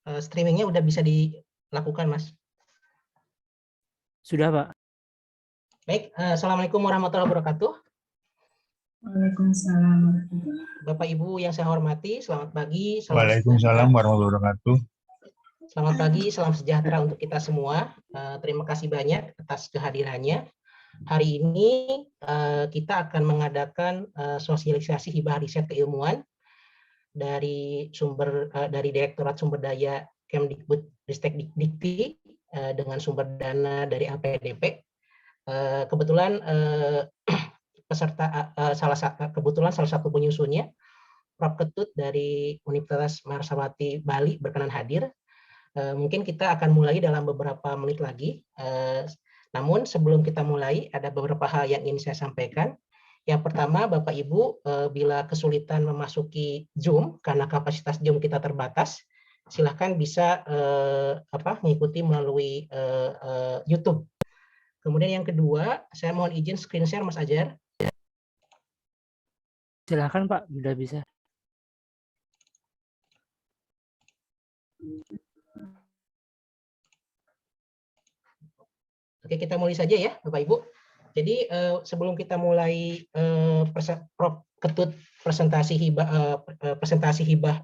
Streamingnya udah bisa dilakukan, Mas. Sudah, Pak. Baik, Assalamualaikum warahmatullahi wabarakatuh. Waalaikumsalam. Bapak Ibu yang saya hormati, selamat pagi. Waalaikumsalam warahmatullahi wabarakatuh. Selamat pagi, salam sejahtera untuk kita semua. Terima kasih banyak atas kehadirannya. Hari ini kita akan mengadakan sosialisasi hibah riset keilmuan dari Direktorat Sumber Daya Kemdikbud-Ristek Dikti dengan sumber dana dari LPDP. Kebetulan salah satu penyusunnya Prof. Ketut dari Universitas Marsawati Bali berkenan hadir. Mungkin kita akan mulai dalam beberapa menit lagi. Namun sebelum kita mulai, ada beberapa hal yang ingin saya sampaikan. Yang pertama, Bapak Ibu, bila kesulitan memasuki Zoom karena kapasitas Zoom kita terbatas, silahkan bisa mengikuti melalui YouTube. Kemudian yang kedua, saya mohon izin screen share, Mas Ajar. Silahkan, Pak, sudah bisa. Oke, kita mulai saja ya, Bapak Ibu. Jadi sebelum kita mulai Prof. Ketut presentasi hibah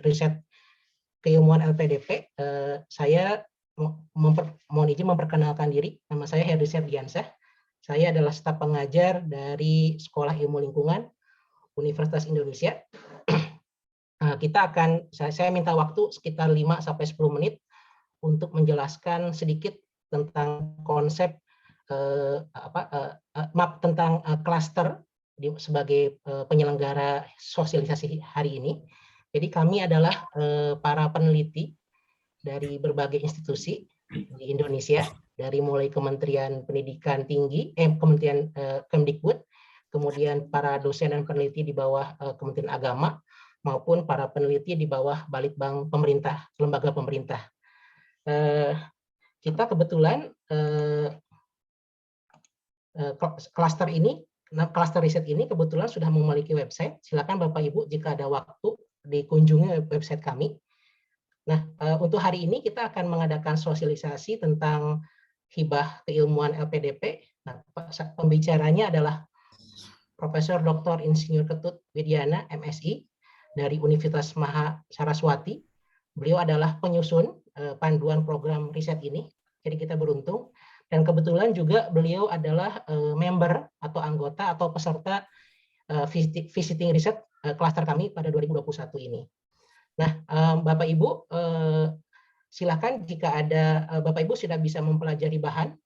riset keilmuan LPDP, saya mohon izin memperkenalkan diri. Nama saya Herdi Serdiansyah. Saya adalah staf pengajar dari Sekolah Ilmu Lingkungan Universitas Indonesia. Saya minta waktu sekitar 5-10 menit untuk menjelaskan sedikit tentang konsep tentang klaster sebagai penyelenggara sosialisasi hari ini. Jadi kami adalah para peneliti dari berbagai institusi di Indonesia, dari mulai Kementerian Pendidikan Tinggi, Kementerian Kemdikbud, kemudian para dosen dan peneliti di bawah Kementerian Agama, maupun para peneliti di bawah Balitbang pemerintah, lembaga pemerintah. Kita kebetulan klaster riset ini kebetulan sudah memiliki website. Silakan Bapak Ibu jika ada waktu dikunjungi website kami. Nah, untuk hari ini kita akan mengadakan sosialisasi tentang hibah keilmuan LPDP. Nah, pembicaranya adalah Profesor Dr. Insinyur Ketut Widyana, MSI, dari Universitas Maha Saraswati. Beliau adalah penyusun panduan program riset ini, jadi kita beruntung. Dan kebetulan juga beliau adalah member atau anggota atau peserta visiting riset klaster kami pada 2021 ini. Nah, Bapak Ibu, silakan jika ada Bapak Ibu sudah bisa mempelajari bahan.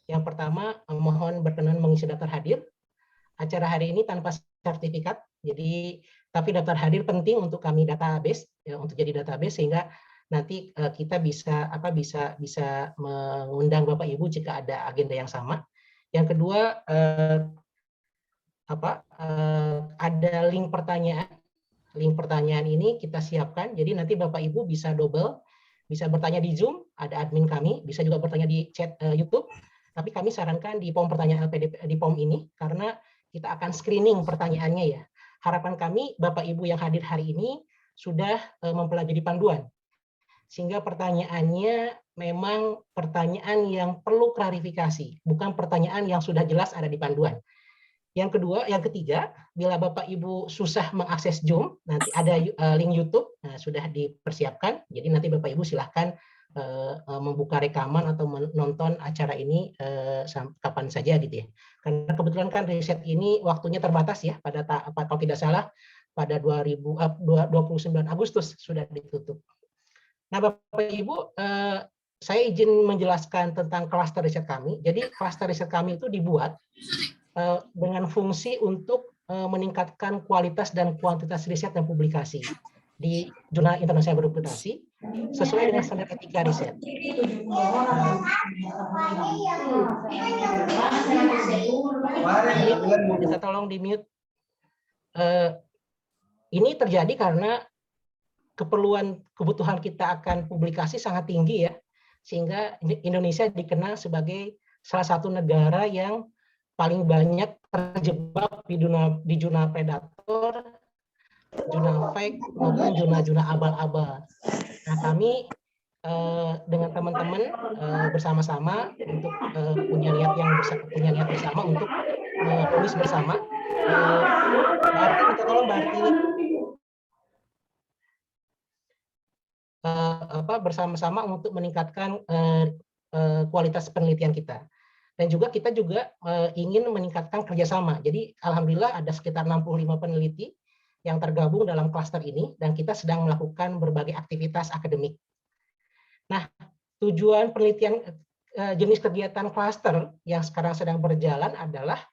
Yang pertama, mohon berkenan mengisi daftar hadir. Acara hari ini tanpa sertifikat, tapi daftar hadir penting untuk kami database, ya, untuk jadi database sehingga nanti kita bisa mengundang Bapak Ibu jika ada agenda yang sama. Yang kedua, ada link pertanyaan. Link pertanyaan ini kita siapkan, jadi nanti Bapak Ibu bisa bisa bertanya di Zoom, ada admin kami, bisa juga bertanya di chat YouTube. Tapi kami sarankan di form pertanyaan LPDP, di form ini, karena kita akan screening pertanyaannya ya. Harapan kami Bapak Ibu yang hadir hari ini sudah mempelajari panduan, sehingga pertanyaannya memang pertanyaan yang perlu klarifikasi, bukan pertanyaan yang sudah jelas ada di panduan. Yang ketiga, bila Bapak Ibu susah mengakses Zoom, nanti ada link YouTube, sudah dipersiapkan. Jadi nanti Bapak Ibu silahkan membuka rekaman atau menonton acara ini kapan saja gitu ya. Karena kebetulan kan riset ini waktunya terbatas ya, kalau tidak salah pada 29 Agustus sudah ditutup. Nah, Bapak Ibu, saya izin menjelaskan tentang klaster riset kami. Jadi klaster riset kami itu dibuat dengan fungsi untuk meningkatkan kualitas dan kuantitas riset dan publikasi di jurnal internasional berreputasi sesuai dengan standar etika riset. Bisa tolong di mute. Ini terjadi karena kebutuhan kita akan publikasi sangat tinggi ya, sehingga Indonesia dikenal sebagai salah satu negara yang paling banyak terjebak di jurnal predator zona fake maupun zona-zona abal-abal. Nah, kami dengan teman-teman bersama-sama untuk punya niat bersama untuk menulis bersama. Mbak Arti, minta tolong Mbak Arti, bersama-sama untuk meningkatkan kualitas penelitian kita. Dan juga kita juga ingin meningkatkan kerjasama. Jadi alhamdulillah ada sekitar 65 peneliti yang tergabung dalam klaster ini dan kita sedang melakukan berbagai aktivitas akademik. Nah, tujuan penelitian jenis kegiatan klaster yang sekarang sedang berjalan adalah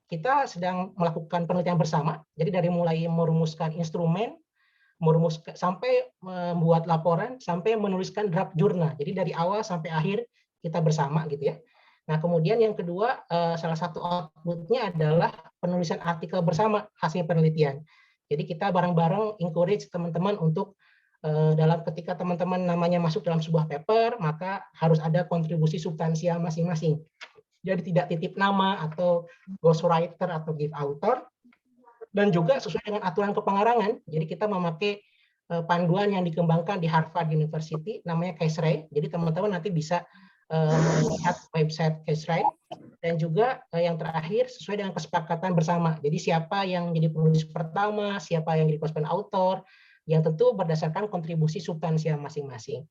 kita sedang melakukan penelitian bersama. Jadi dari mulai merumuskan instrumen, sampai membuat laporan, sampai menuliskan draft jurnal. Jadi dari awal sampai akhir kita bersama gitu ya. Nah, kemudian yang kedua, salah satu output-nya adalah penulisan artikel bersama hasil penelitian. Jadi kita bareng-bareng encourage teman-teman untuk dalam ketika teman-teman namanya masuk dalam sebuah paper, maka harus ada kontribusi substansial masing-masing. Jadi tidak titip nama atau ghostwriter atau give author, dan juga sesuai dengan aturan kepengarangan. Jadi kita memakai panduan yang dikembangkan di Harvard University, namanya CaseWrite. Jadi teman-teman nanti bisa melihat website CaseWrite. Dan juga yang terakhir sesuai dengan kesepakatan bersama. Jadi siapa yang jadi penulis pertama, siapa yang jadi corresponding author, yang tentu berdasarkan kontribusi substansial masing-masing.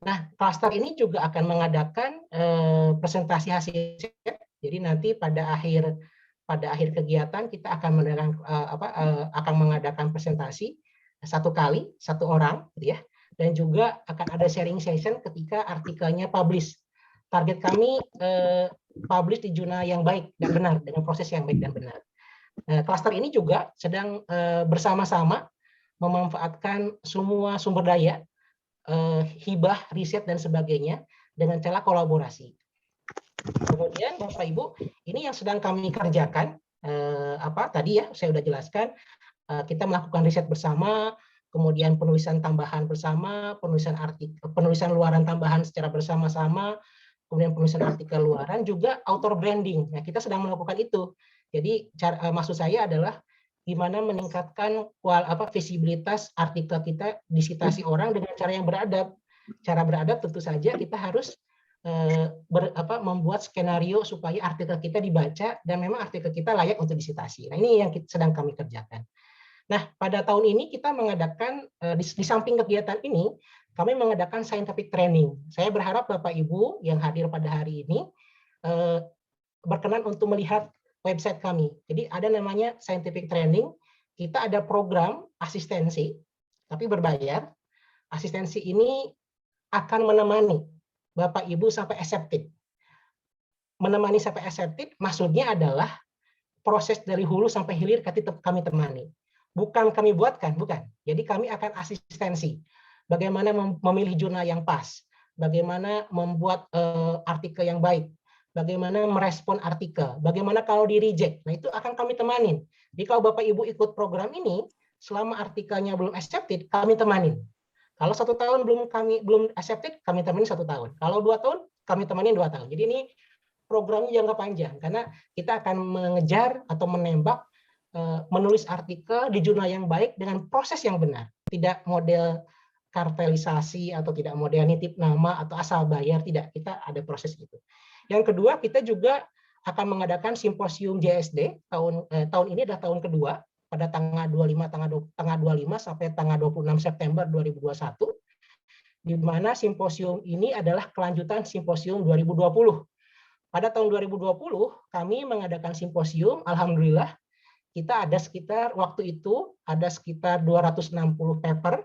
Nah, klaster ini juga akan mengadakan presentasi hasil riset. Jadi nanti pada akhir kegiatan kita akan mengadakan presentasi satu kali, satu orang, gitu ya. Dan juga akan ada sharing session ketika artikelnya publish. Target kami publish di jurnal yang baik dan benar, dengan proses yang baik dan benar. Klaster ini juga sedang bersama-sama memanfaatkan semua sumber daya, hibah, riset, dan sebagainya dengan cara kolaborasi. Kemudian Bapak Ibu, ini yang sedang kami kerjakan, tadi ya saya sudah jelaskan, kita melakukan riset bersama, kemudian penulisan tambahan bersama, penulisan luaran tambahan secara bersama-sama, kemudian penulisan artikel luaran, juga author branding. Nah, kita sedang melakukan itu. Jadi maksud saya adalah gimana meningkatkan visibilitas artikel kita disitasi orang dengan cara yang beradab. Cara beradab tentu saja kita harus membuat skenario supaya artikel kita dibaca dan memang artikel kita layak untuk disitasi. Nah, ini yang sedang kami kerjakan. Nah, pada tahun ini kita mengadakan, di samping kegiatan ini, kami mengadakan scientific training. Saya berharap Bapak Ibu yang hadir pada hari ini berkenan untuk melihat website kami. Jadi ada namanya scientific training, kita ada program asistensi, tapi berbayar. Asistensi ini akan menemani Bapak Ibu sampai accepted. Menemani sampai accepted maksudnya adalah proses dari hulu sampai hilir kami temani. Bukan kami buatkan, bukan. Jadi kami akan asistensi. Bagaimana memilih jurnal yang pas, bagaimana membuat artikel yang baik, bagaimana merespon artikel, bagaimana kalau di reject. Nah, itu akan kami temanin. Jadi kalau Bapak Ibu ikut program ini, selama artikelnya belum accepted, kami temanin. Kalau 1 tahun belum accepted, kami temanin 1 tahun. Kalau 2 tahun, kami temanin 2 tahun. Jadi ini programnya jangka panjang, karena kita akan mengejar atau menembak menulis artikel di jurnal yang baik dengan proses yang benar. Tidak model kartelisasi atau tidak model nitip nama atau asal bayar, tidak. Kita ada proses itu. Yang kedua, kita juga akan mengadakan simposium JSD tahun ini adalah tahun kedua pada tanggal 25 sampai tanggal 26 September 2021, di mana simposium ini adalah kelanjutan simposium 2020. Pada tahun 2020 kami mengadakan simposium, alhamdulillah kita ada sekitar waktu itu ada sekitar 260 paper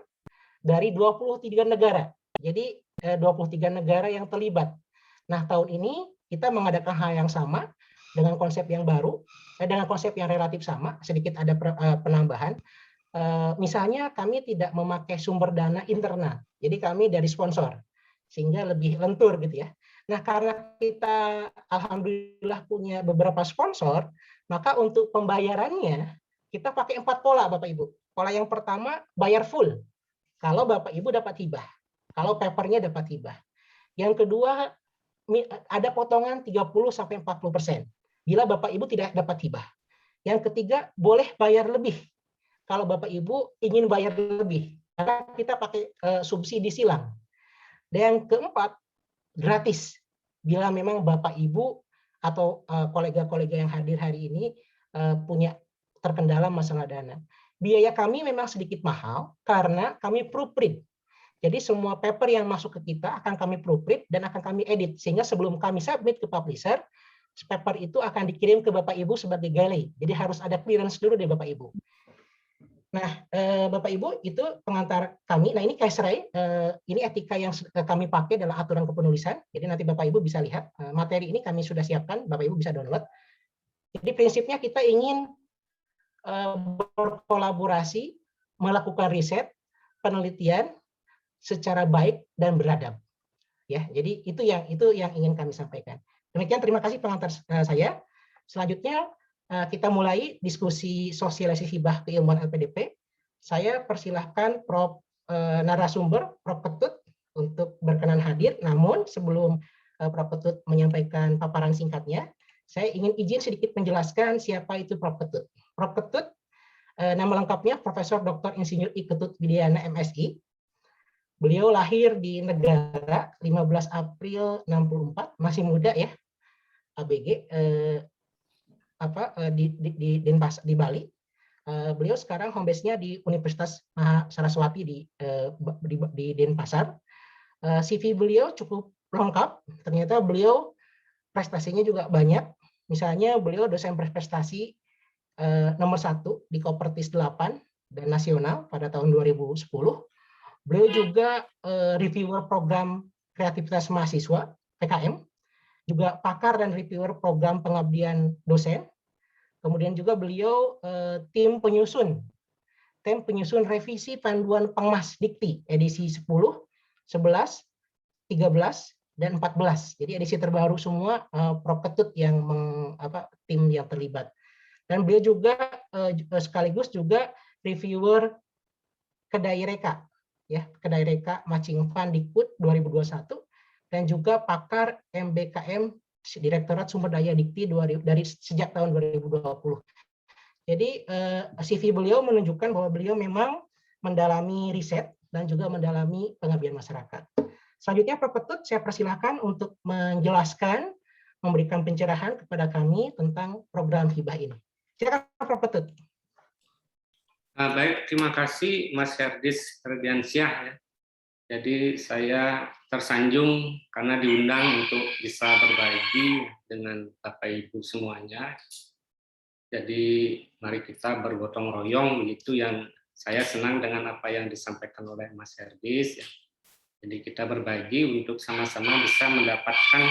dari 23 negara. Jadi 23 negara yang terlibat. Nah, tahun ini kita mengadakan hal yang sama dengan konsep yang baru, dengan konsep yang relatif sama, sedikit ada penambahan. Misalnya kami tidak memakai sumber dana internal, jadi kami dari sponsor, sehingga lebih lentur gitu ya. Nah, karena kita alhamdulillah punya beberapa sponsor, maka untuk pembayarannya kita pakai 4 pola Bapak Ibu. Pola yang pertama bayar full, kalau Bapak Ibu dapat hibah, kalau papernya dapat hibah. Yang kedua ada potongan 30-40% bila Bapak Ibu tidak dapat hibah. Yang ketiga boleh bayar lebih. kalau Bapak Ibu ingin bayar lebih, karena kita pakai subsidi silang. Dan yang keempat, gratis. Bila memang Bapak Ibu atau kolega-kolega yang hadir hari ini punya terkendala masalah dana. Biaya kami memang sedikit mahal karena kami proofread. Jadi semua paper yang masuk ke kita akan kami proofread dan akan kami edit, sehingga sebelum kami submit ke publisher, paper itu akan dikirim ke Bapak Ibu sebagai galley. Jadi harus ada clearance dulu dari Bapak Ibu. Nah, Bapak Ibu, itu pengantar kami. Nah, ini Kaiserai, ini etika yang kami pakai adalah aturan kepenulisan. Jadi nanti Bapak Ibu bisa lihat, materi ini kami sudah siapkan, Bapak Ibu bisa download. Jadi prinsipnya kita ingin berkolaborasi, melakukan riset, penelitian secara baik dan beradab. Ya, jadi itu yang ingin kami sampaikan. Demikian, terima kasih pengantar saya. Selanjutnya kita mulai diskusi sosialisasi hibah keilmuan LPDP. Saya persilahkan Prof. Narasumber, Prof. Ketut, untuk berkenan hadir. Namun sebelum Prof. Ketut menyampaikan paparan singkatnya, saya ingin izin sedikit menjelaskan siapa itu Prof. Ketut. Prof. Ketut, nama lengkapnya Profesor Dr. Insinyur I. Ketut Widiana, MSI. Beliau lahir di negara 15 April 64, masih muda ya, ABG, di Bali. Beliau sekarang home base-nya di Universitas Saraswati di Denpasar. CV beliau cukup lengkap, ternyata beliau prestasinya juga banyak. Misalnya beliau dosen berprestasi nomor 1 di Kopertis 8 dan nasional pada tahun 2010. Beliau juga reviewer program kreativitas mahasiswa, PKM, juga pakar dan reviewer program pengabdian dosen. Kemudian juga beliau tim penyusun revisi panduan Pengmas Dikti edisi 10, 11, 13, dan 14. Jadi edisi terbaru semua Prof. Ketut yang tim yang terlibat. Dan beliau juga sekaligus juga reviewer Kedai Reka, ya, Kedai Reka Matching Fund Dikbud 2021, dan juga pakar MBKM Direktorat Sumber Daya Dikti dari sejak tahun 2020. Jadi CV beliau menunjukkan bahwa beliau memang mendalami riset dan juga mendalami pengabdian masyarakat. Selanjutnya Prof. Ketut saya persilahkan untuk menjelaskan, memberikan pencerahan kepada kami tentang program hibah ini. Silakan Prof. Ketut. Baik, terima kasih Mas Herdis Ferdiansyah ya. Jadi saya tersanjung karena diundang untuk bisa berbagi dengan Bapak Ibu semuanya. Jadi mari kita bergotong royong, begitu yang saya senang dengan apa yang disampaikan oleh Mas Herdis ya. Jadi kita berbagi untuk sama-sama bisa mendapatkan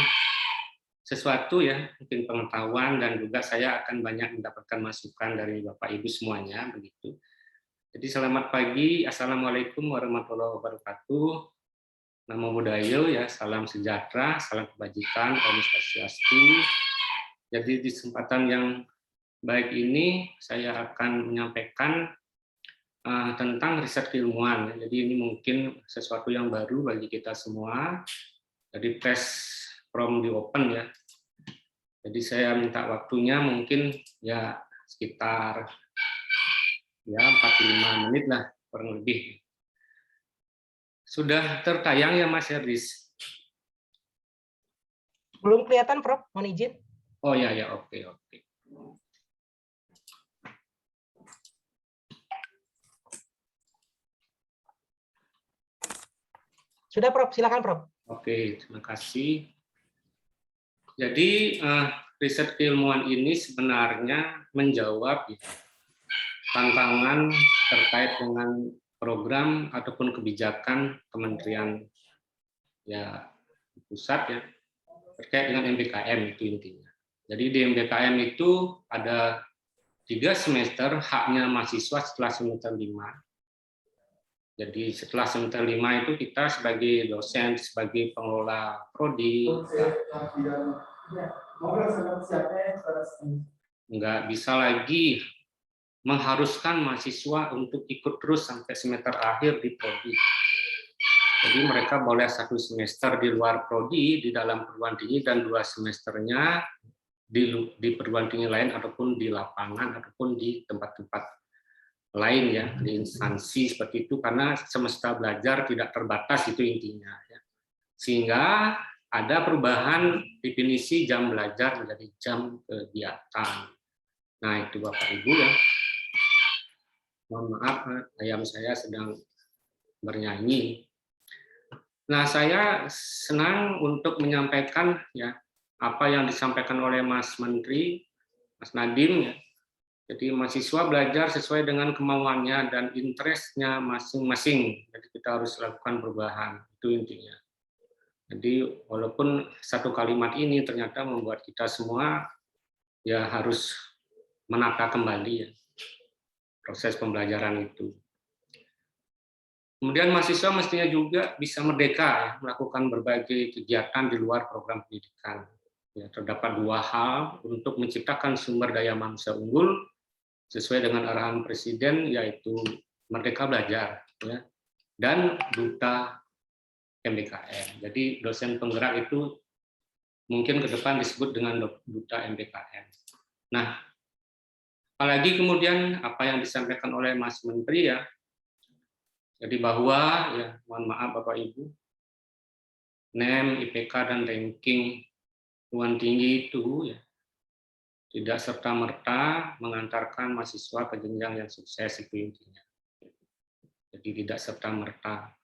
sesuatu ya, mungkin pengetahuan, dan juga saya akan banyak mendapatkan masukan dari Bapak Ibu semuanya begitu. Jadi selamat pagi, Assalamualaikum warahmatullahi wabarakatuh. Namo Buddhaya ya, salam sejahtera, salam kebajikan, Om Swastiastu. Jadi di kesempatan yang baik ini saya akan menyampaikan tentang riset keilmuan. Jadi ini mungkin sesuatu yang baru bagi kita semua. Jadi press from the open ya. Jadi saya minta waktunya mungkin ya sekitar 45 menit lah kurang lebih. Sudah tertayang ya Mas Herdis? Belum kelihatan Prof, mohon izin. Oh ya, oke. Sudah Prof, silakan Prof. Oke, terima kasih. Jadi riset keilmuan ini sebenarnya menjawab tantangan terkait dengan program ataupun kebijakan Kementerian ya pusat ya terkait dengan MBKM itu intinya. Jadi di MBKM itu ada 3 semester haknya mahasiswa setelah semester 5. Jadi setelah semester 5 itu kita sebagai dosen, sebagai pengelola prodi nggak bisa lagi mengharuskan mahasiswa untuk ikut terus sampai semester akhir di prodi. Jadi mereka boleh 1 semester di luar prodi, di dalam perguruan tinggi, dan 2 semesternya di perguruan tinggi lain, ataupun di lapangan, ataupun di tempat-tempat lain ya, di instansi seperti itu, karena semesta belajar tidak terbatas, itu intinya ya. Sehingga ada perubahan definisi jam belajar menjadi jam kegiatan. Nah, itu Bapak Ibu ya. Mohon maaf, ayam saya sedang bernyanyi. Nah, saya senang untuk menyampaikan ya apa yang disampaikan oleh Mas Menteri, Mas Nadiem ya. Jadi mahasiswa belajar sesuai dengan kemauannya dan interest-nya masing-masing. Jadi kita harus lakukan perubahan, itu intinya. Jadi walaupun satu kalimat ini ternyata membuat kita semua ya harus menata kembali ya proses pembelajaran itu. Kemudian mahasiswa mestinya juga bisa merdeka ya, melakukan berbagai kegiatan di luar program pendidikan. Ya, terdapat dua hal untuk menciptakan sumber daya manusia unggul sesuai dengan arahan Presiden, yaitu Merdeka Belajar ya, dan Duta MBKM. Jadi dosen penggerak itu mungkin ke depan disebut dengan Duta MBKM. Nah, apalagi kemudian apa yang disampaikan oleh Mas Menteri ya, jadi bahwa ya mohon maaf Bapak Ibu, NEM, IPK dan ranking perguruan tinggi itu ya tidak serta-merta mengantarkan mahasiswa ke jenjang yang sukses, itu intinya. Jadi tidak serta-merta,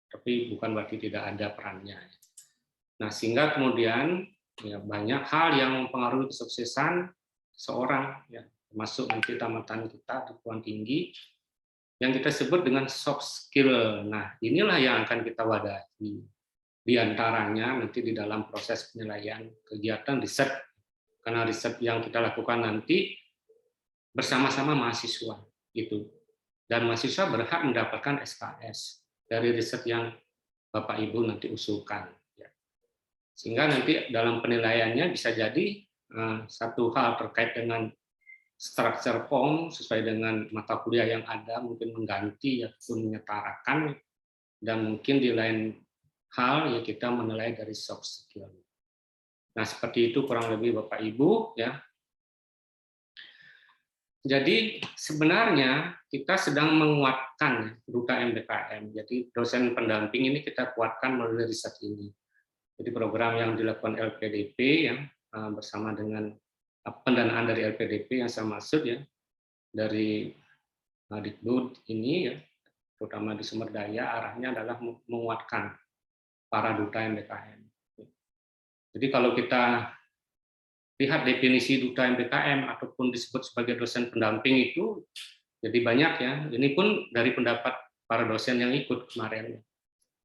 tapi bukan berarti tidak ada perannya. Nah, sehingga kemudian ya, banyak hal yang mempengaruhi kesuksesan seorang, ya, termasuk nanti tamatan kita di perguruan tinggi, yang kita sebut dengan soft skill. Nah, inilah yang akan kita wadahi. Di antaranya nanti di dalam proses penilaian kegiatan riset, karena riset yang kita lakukan nanti bersama-sama mahasiswa gitu, dan mahasiswa berhak mendapatkan SKS dari riset yang Bapak Ibu nanti usulkan ya. Sehingga nanti dalam penilaiannya bisa jadi satu hal terkait dengan structure form sesuai dengan mata kuliah yang ada, mungkin mengganti ataupun menyetarakan, dan mungkin di lain hal ya kita menilai dari soft skill. Nah, seperti itu kurang lebih Bapak Ibu ya. Jadi sebenarnya kita sedang menguatkan Duta MBKM. Jadi dosen pendamping ini kita kuatkan melalui riset ini. Jadi program yang dilakukan LPDP ya bersama dengan pendanaan dari LPDP yang saya maksud ya, dari Dikbud ini ya, terutama di sumber daya, arahnya adalah menguatkan para duta MBKM. Jadi kalau kita lihat definisi duta MBKM ataupun disebut sebagai dosen pendamping itu, jadi banyak ya. Ini pun dari pendapat para dosen yang ikut kemarin.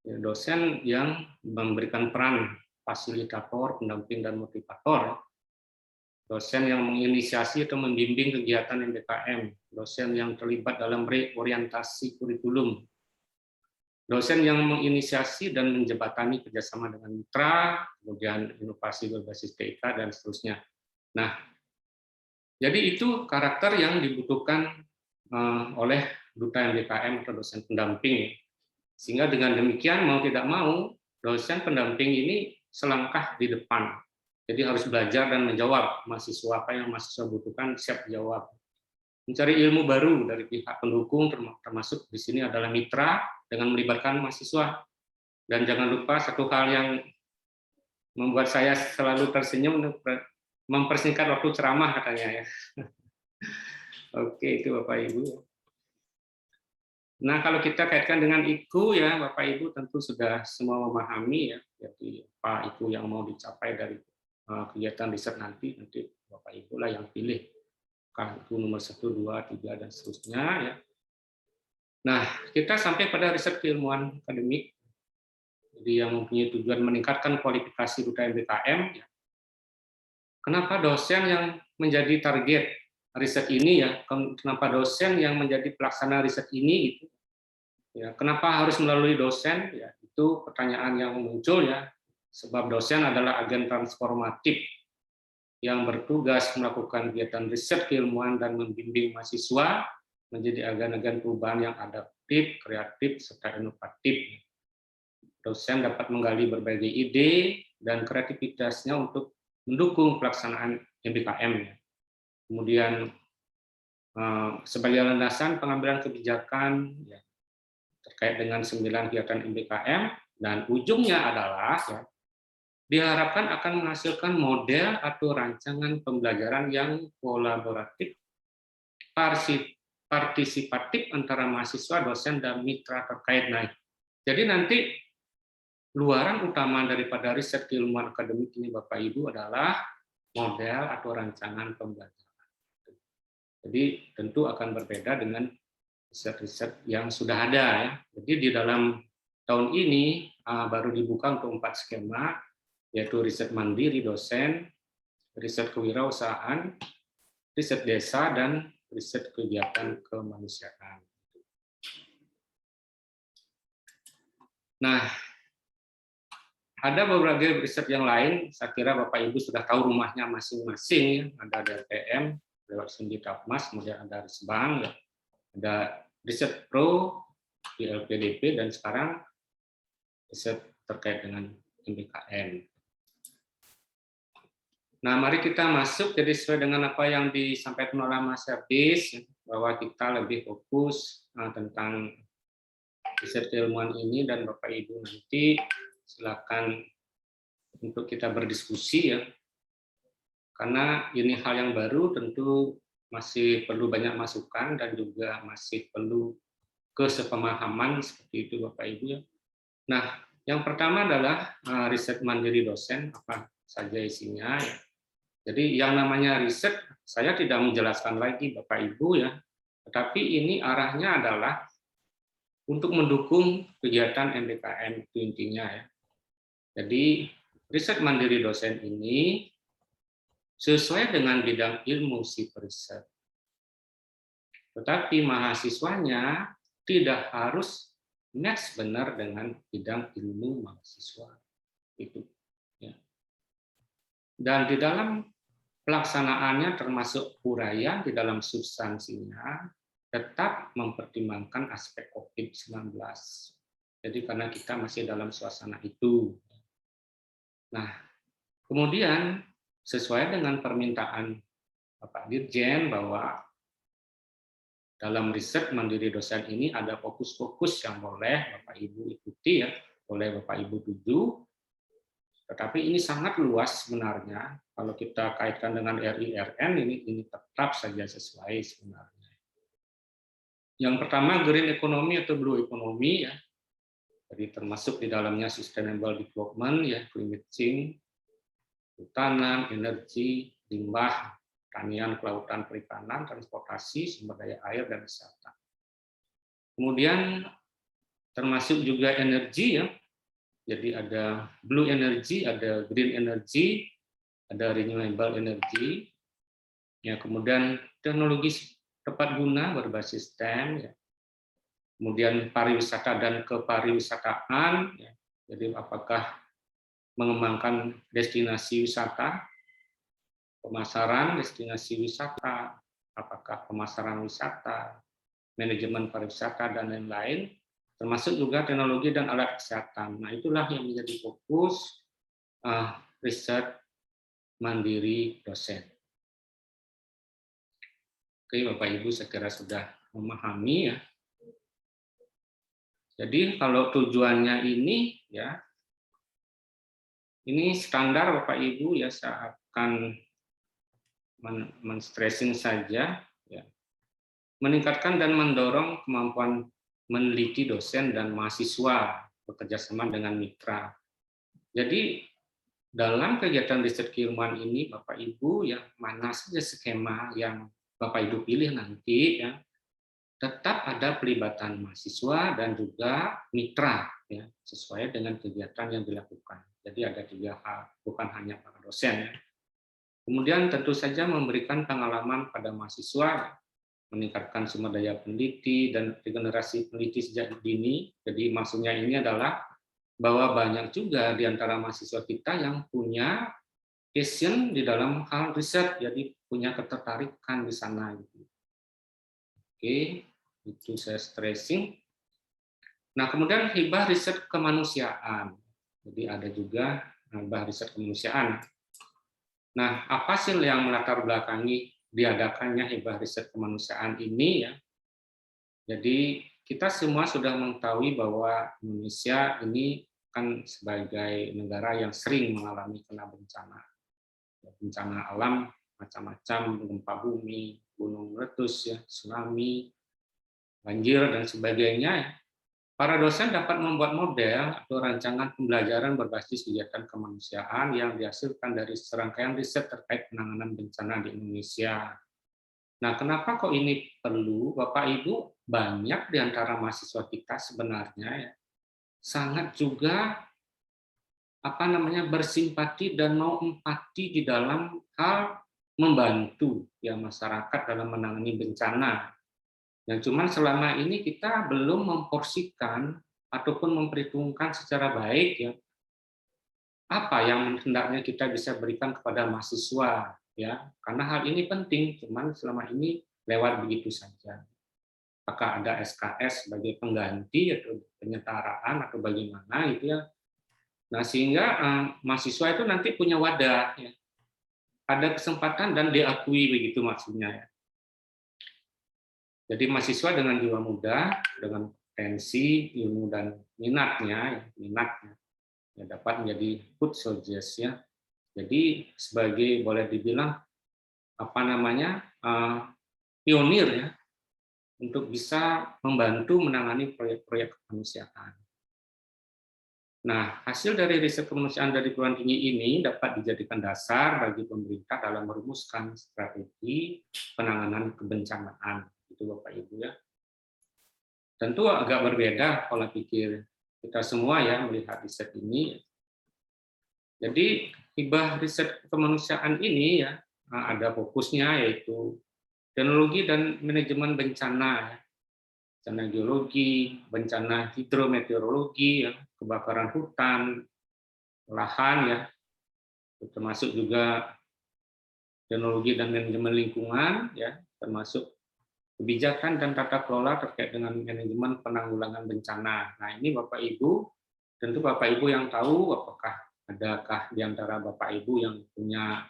Ya, dosen yang memberikan peran fasilitator, pendamping, dan motivator. Dosen yang menginisiasi atau membimbing kegiatan MBKM. Dosen yang terlibat dalam reorientasi kurikulum. Dosen yang menginisiasi dan menjembatani kerjasama dengan mitra, kemudian inovasi berbasis TK, dan seterusnya. Nah, jadi itu karakter yang dibutuhkan oleh duta MBKM atau dosen pendamping. Sehingga dengan demikian, mau tidak mau, dosen pendamping ini selangkah di depan. Jadi harus belajar dan menjawab mahasiswa apa yang mahasiswa butuhkan, siap jawab. Mencari ilmu baru dari pihak pendukung, termasuk di sini adalah mitra, dengan melibatkan mahasiswa. Dan jangan lupa satu hal yang membuat saya selalu tersenyum, mempersingkat waktu ceramah katanya ya. Oke, itu Bapak Ibu. Nah, kalau kita kaitkan dengan IKU ya, Bapak Ibu tentu sudah semua memahami ya, jadi apa IKU yang mau dicapai dari kegiatan riset nanti Bapak Ibu lah yang pilih. IKU nomor 1, 2, 3, dan seterusnya ya. Nah, kita sampai pada riset keilmuan akademik, jadi yang mempunyai tujuan meningkatkan kualifikasi duta MBKM. Ya. Kenapa dosen yang menjadi target riset ini ya? Kenapa dosen yang menjadi pelaksana riset ini? Gitu. Ya, kenapa harus melalui dosen? Ya, itu pertanyaan yang muncul ya. Sebab dosen adalah agen transformatif yang bertugas melakukan kegiatan riset keilmuan dan membimbing mahasiswa menjadi agen-agen perubahan yang adaptif, kreatif, serta inovatif. Dosen dapat menggali berbagai ide dan kreativitasnya untuk mendukung pelaksanaan MBKM. Kemudian sebagai landasan pengambilan kebijakan ya, terkait dengan 9 kegiatan MBKM, dan ujungnya adalah ya, diharapkan akan menghasilkan model atau rancangan pembelajaran yang kolaboratif, partisipatif antara mahasiswa, dosen, dan mitra terkait. Nah, jadi nanti luaran utama daripada riset keilmuan akademik ini Bapak Ibu adalah model atau rancangan pembelajaran. Jadi tentu akan berbeda dengan riset-riset yang sudah ada ya. Jadi di dalam tahun ini baru dibuka untuk 4 skema, yaitu riset mandiri dosen, riset kewirausahaan, riset desa, dan riset kegiatan kemanusiaan. Nah, ada beberapa riset yang lain, saya kira Bapak Ibu sudah tahu rumahnya masing-masing, ada DTM, lewat Sindikapmas, kemudian ada Risbang, ada riset pro di LPDP, dan sekarang riset terkait dengan MBKM. Nah, mari kita masuk, jadi sesuai dengan apa yang disampaikan oleh Mas Herdis, bahwa kita lebih fokus tentang riset keilmuan ini, dan Bapak Ibu nanti silakan untuk kita berdiskusi ya, karena ini hal yang baru, tentu masih perlu banyak masukan dan juga masih perlu kesepemahaman seperti itu Bapak Ibu ya. Nah, yang pertama adalah riset mandiri dosen, apa saja isinya ya. Jadi yang namanya riset saya tidak menjelaskan lagi Bapak Ibu ya, tetapi ini arahnya adalah untuk mendukung kegiatan MBKM itu intinya ya. Jadi riset mandiri dosen ini sesuai dengan bidang ilmu si periset. Tetapi mahasiswanya tidak harus match benar dengan bidang ilmu mahasiswa. Itu. Ya. Dan di dalam pelaksanaannya termasuk uraian di dalam substansinya tetap mempertimbangkan aspek COVID-19. Jadi karena kita masih dalam suasana itu. Nah, kemudian sesuai dengan permintaan Bapak Dirjen bahwa dalam riset mandiri dosen ini ada fokus-fokus yang boleh Bapak Ibu ikuti ya, boleh Bapak Ibu tuju. Tetapi ini sangat luas sebenarnya. Kalau kita kaitkan dengan RIRN ini tetap saja sesuai sebenarnya. Yang pertama green economy atau blue economy ya. Jadi termasuk di dalamnya sustainable development ya, climate change, hutanan, energi, limbah, pertanian, kelautan, perikanan, transportasi, sumber daya air, dan wisata. Kemudian termasuk juga energi ya. Jadi ada blue energy, ada green energy, ada renewable energy. Ya, kemudian teknologi tepat guna berbasis STEM ya. Kemudian pariwisata dan kepariwisataan ya. Jadi apakah mengembangkan destinasi wisata, pemasaran destinasi wisata, apakah pemasaran wisata, manajemen pariwisata, dan lain-lain, termasuk juga teknologi dan alat kesehatan. Nah, itulah yang menjadi fokus riset mandiri dosen. Oke, Bapak Ibu, saya kira sudah memahami ya. Jadi kalau tujuannya ini ya, ini standar Bapak Ibu ya, saya akan men-stressing saja ya. Meningkatkan dan mendorong kemampuan meneliti dosen dan mahasiswa bekerjasama dengan mitra. Jadi dalam kegiatan riset keilmuan ini Bapak Ibu ya, mana saja skema yang Bapak Ibu pilih nanti ya, tetap ada pelibatan mahasiswa dan juga mitra ya, sesuai dengan kegiatan yang dilakukan. Jadi ada 3 hal, bukan hanya para dosen ya. Kemudian tentu saja memberikan pengalaman pada mahasiswa, meningkatkan sumber daya peneliti dan regenerasi peneliti sejak dini. Jadi maksudnya ini adalah bahwa banyak juga di antara mahasiswa kita yang punya passion di dalam hal riset, jadi punya ketertarikan di sana gitu. Oke, itu saya stressing. Nah, kemudian hibah riset kemanusiaan. Jadi ada juga hibah riset kemanusiaan. Nah, apa sih yang melatar belakangi diadakannya hibah riset kemanusiaan ini ya. Jadi kita semua sudah mengetahui bahwa Indonesia ini kan sebagai negara yang sering mengalami kena bencana. Bencana alam macam-macam, gempa bumi, gunung meletus, ya, tsunami, banjir, dan sebagainya. Ya. Para dosen dapat membuat model atau rancangan pembelajaran berbasis kegiatan kemanusiaan yang dihasilkan dari serangkaian riset terkait penanganan bencana di Indonesia. Nah, kenapa kok ini perlu? Bapak Ibu, banyak di antara mahasiswa kita sebenarnya ya, sangat juga bersimpati dan mau empati di dalam hal membantu ya masyarakat dalam menangani bencana. Yang cuman selama ini kita belum memporsikan ataupun memperhitungkan secara baik ya apa yang hendaknya kita bisa berikan kepada mahasiswa ya, karena hal ini penting, cuman selama ini lewat begitu saja. Apakah ada SKS sebagai pengganti atau penyetaraan atau bagaimana gitu ya. Nah, sehingga mahasiswa itu nanti punya wadah ya. Ada kesempatan dan diakui begitu maksudnya ya. Jadi mahasiswa dengan jiwa muda, dengan potensi, ilmu dan minatnya ya dapat menjadi food soldiers ya. Jadi sebagai boleh dibilang pionir ya untuk bisa membantu menangani proyek-proyek kemanusiaan. Nah, hasil dari riset kemanusiaan dari perguruan tinggi ini dapat dijadikan dasar bagi pemerintah dalam merumuskan strategi penanganan kebencanaan. Itu Bapak Ibu ya. Tentu agak berbeda pola pikir kita semua ya melihat riset ini. Jadi hibah riset kemanusiaan ini ya ada fokusnya yaitu teknologi dan manajemen bencana ya. Bencana geologi, bencana hidrometeorologi, ya, kebakaran hutan, lahan, ya, termasuk juga teknologi dan manajemen lingkungan, ya, termasuk kebijakan dan tata kelola terkait dengan manajemen penanggulangan bencana. Nah, ini Bapak Ibu, tentu Bapak Ibu yang tahu apakah adakah di antara Bapak Ibu yang punya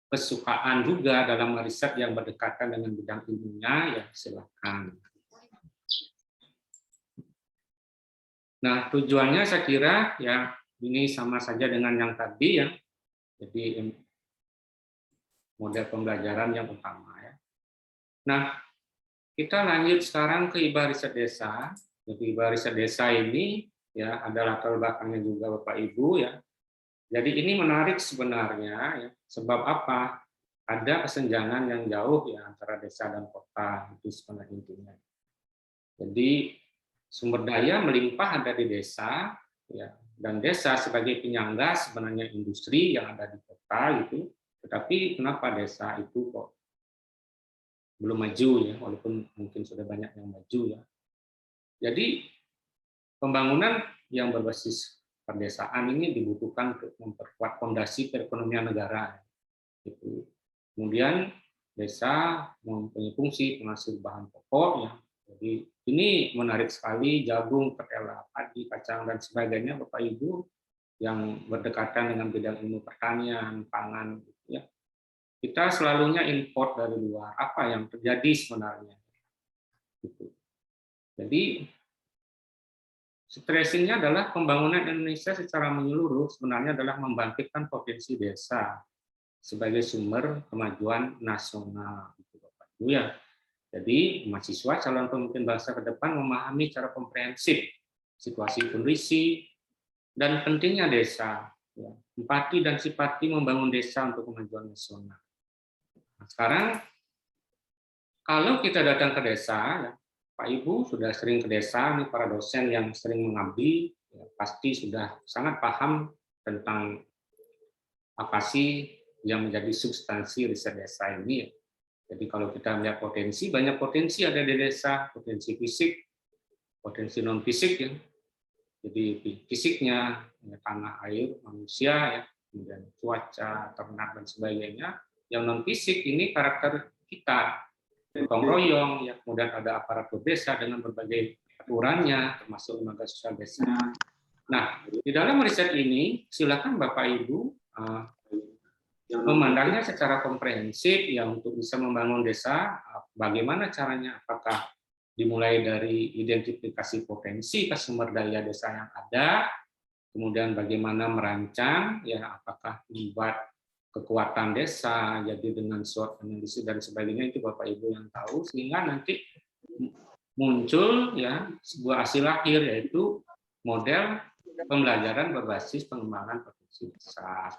kesukaan juga dalam riset yang berdekatan dengan bidang ilmunya, ya silakan. Nah, tujuannya saya kira ya ini sama saja dengan yang tadi ya. Jadi model pembelajaran yang utama ya. Nah, kita lanjut sekarang ke hibah riset desa. Jadi hibah riset desa ini ya ada latar belakangnya juga Bapak Ibu ya. Jadi ini menarik sebenarnya ya. Sebab apa? Ada kesenjangan yang jauh ya antara desa dan kota itu sebenarnya intinya. Jadi sumber daya melimpah ada di desa, ya, dan desa sebagai penyangga sebenarnya industri yang ada di kota gitu. Tetapi kenapa desa itu kok belum maju ya, walaupun mungkin sudah banyak yang maju ya. Jadi pembangunan yang berbasis perdesaan ini dibutuhkan untuk memperkuat fondasi perekonomian negara. Gitu. Kemudian desa mempunyai fungsi penghasil bahan pokok ya. Jadi ini menarik sekali, jagung, ketela, padi, kacang, dan sebagainya, Bapak Ibu, yang berdekatan dengan bidang ilmu pertanian, pangan. Gitu ya. Kita selalunya import dari luar. Apa yang terjadi sebenarnya? Gitu. Jadi, stressingnya adalah pembangunan Indonesia secara menyeluruh sebenarnya adalah membangkitkan potensi desa sebagai sumber kemajuan nasional. Gitu, Bapak Ibu ya. Jadi, mahasiswa calon pemimpin bangsa ke depan memahami secara komprehensif situasi kondisi dan pentingnya desa, ya, empati dan simpati membangun desa untuk kemajuan nasional. Nah, sekarang, kalau kita datang ke desa, ya, Pak Ibu sudah sering ke desa, nih para dosen yang sering mengabdi, ya, pasti sudah sangat paham tentang apa sih yang menjadi substansi riset desa ini. Ya. Jadi kalau kita melihat potensi, banyak potensi ada di desa, potensi fisik, potensi non fisik ya. Jadi fisiknya ya, tanah, air, manusia ya, kemudian cuaca, ternak dan sebagainya. Yang non fisik ini karakter kita, gotong royong ya, kemudian ada aparatur desa dengan berbagai aturannya, termasuk lembaga sosial desa. Nah, di dalam riset ini silakan Bapak Ibu memandangnya secara komprehensif ya untuk bisa membangun desa. Bagaimana caranya? Apakah dimulai dari identifikasi potensi sumber daya desa yang ada, kemudian bagaimana merancang, ya apakah membuat kekuatan desa, jadi dengan SWOT analisis dan sebagainya, itu Bapak Ibu yang tahu, sehingga nanti muncul ya sebuah hasil akhir, yaitu model pembelajaran berbasis pengembangan potensi desa.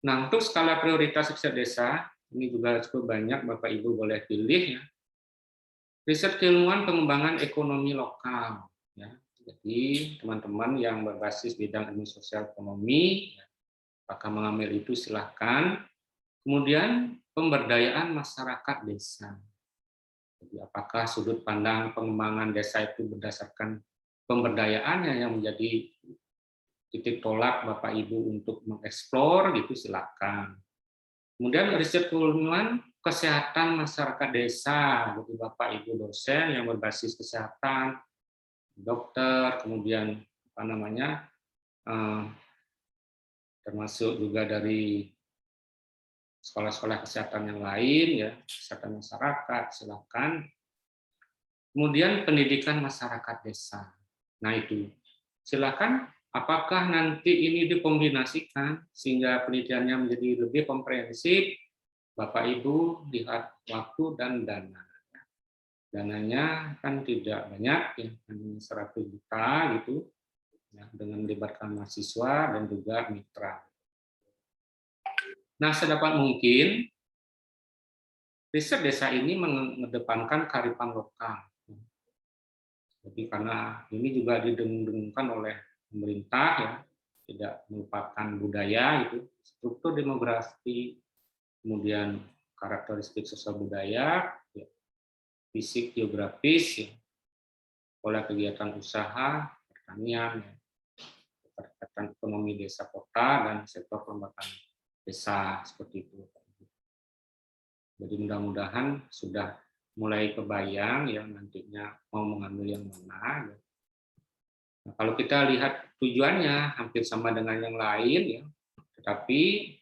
Nah, untuk skala prioritas riset desa, ini juga cukup banyak, Bapak Ibu boleh pilih ya. Riset keilmuan pengembangan ekonomi lokal. Ya. Jadi, teman-teman yang berbasis bidang ilmu sosial ekonomi, ya, apakah mengambil itu silahkan. Kemudian, pemberdayaan masyarakat desa. Jadi, apakah sudut pandang pengembangan desa itu berdasarkan pemberdayaannya yang menjadi titik tolak Bapak Ibu untuk mengeksplor, gitu silakan. Kemudian riset keilmuan kesehatan masyarakat desa, jadi Bapak Ibu dosen yang berbasis kesehatan, dokter, kemudian apa namanya, termasuk juga dari sekolah-sekolah kesehatan yang lain, ya kesehatan masyarakat, silakan. Kemudian pendidikan masyarakat desa. Nah itu, silakan. Apakah nanti ini dikombinasikan sehingga penelitiannya menjadi lebih komprehensif? Bapak Ibu lihat waktu dan dana. Dananya kan tidak banyak, ya, hanya 100 juta gitu, ya, dengan melibatkan mahasiswa dan juga mitra. Nah, sedapat mungkin riset desa ini mengedepankan kearifan lokal. Jadi karena ini juga didengung-dengungkan oleh pemerintah, ya, tidak melupakan budaya itu, struktur demografi, kemudian karakteristik sosial budaya, ya, fisik geografis, ya, pola kegiatan usaha, pertanian, ya, keterkaitan ekonomi desa kota dan sektor pengembangan desa seperti itu. Jadi mudah-mudahan sudah mulai kebayang ya nantinya mau mengambil yang mana. Ya. Nah, kalau kita lihat tujuannya hampir sama dengan yang lain, ya, tetapi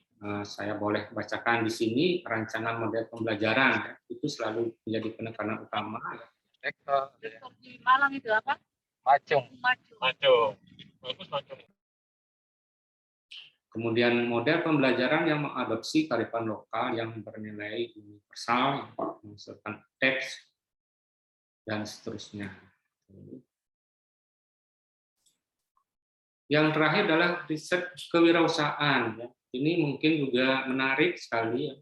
saya boleh bacakan di sini rancangan model pembelajaran, ya, itu selalu menjadi penekanan utama. Ya. Di Malang itu apa? Macung. Bagus Macung. Kemudian model pembelajaran yang mengadopsi kearifan lokal yang bernilai universal, menghasilkan teks dan seterusnya. Yang terakhir adalah riset kewirausahaan. Ini mungkin juga menarik sekali, ya.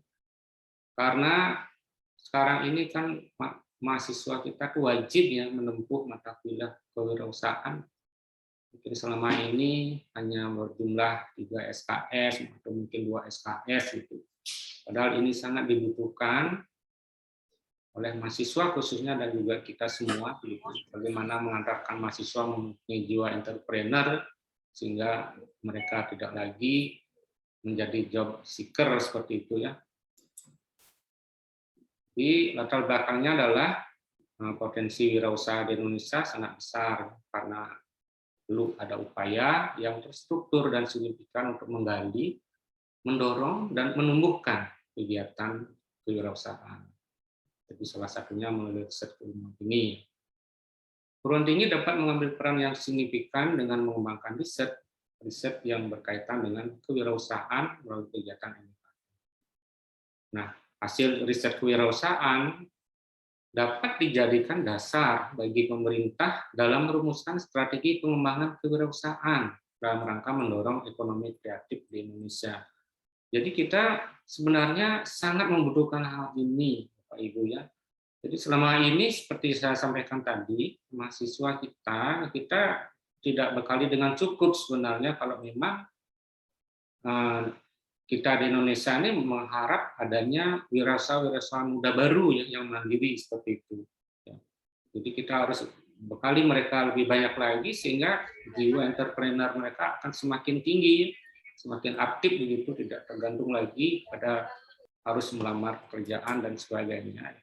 Karena sekarang ini kan mahasiswa kita wajib ya menempuh mata kuliah kewirausahaan. Mungkin selama ini hanya berjumlah 3 SKS atau mungkin 2 SKS gitu. Padahal ini sangat dibutuhkan oleh mahasiswa khususnya dan juga kita semua gitu. Bagaimana mengantarkan mahasiswa mempunyai jiwa entrepreneur sehingga mereka tidak lagi menjadi job seeker seperti itu ya. Di latar belakangnya adalah potensi wirausaha di Indonesia sangat besar karena perlu ada upaya yang terstruktur dan signifikan untuk menggali, mendorong, dan menumbuhkan kegiatan kewirausahaan. Jadi salah satunya melalui riset keilmuan ini. Perguruan tinggi dapat mengambil peran yang signifikan dengan mengembangkan riset yang berkaitan dengan kewirausahaan melalui kegiatan ini. Nah, hasil riset kewirausahaan dapat dijadikan dasar bagi pemerintah dalam merumuskan strategi pengembangan kewirausahaan dalam rangka mendorong ekonomi kreatif di Indonesia. Jadi kita sebenarnya sangat membutuhkan hal ini, Bapak Ibu ya. Jadi selama ini seperti saya sampaikan tadi, mahasiswa kita tidak bekali dengan cukup sebenarnya kalau memang kita di Indonesia ini mengharap adanya wirausaha muda baru ya, yang mandiri seperti itu. Ya. Jadi kita harus bekali mereka lebih banyak lagi sehingga jiwa entrepreneur mereka akan semakin tinggi, semakin aktif begitu, tidak tergantung lagi pada harus melamar pekerjaan dan sebagainya.